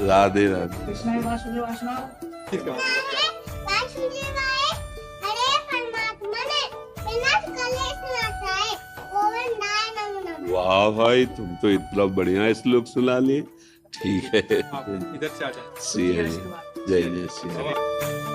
राधे राधे। कृष्णाय वासुदेवाय हरे परमात्मा ने बिना कलेश नाशाय गोविंदाय नमो नमः। वाह भाई, तुम तो इतना बढ़िया श्लोक सुना लिए। ठीक है, इधर से आ जाए। सी है। जय जय श्री राम।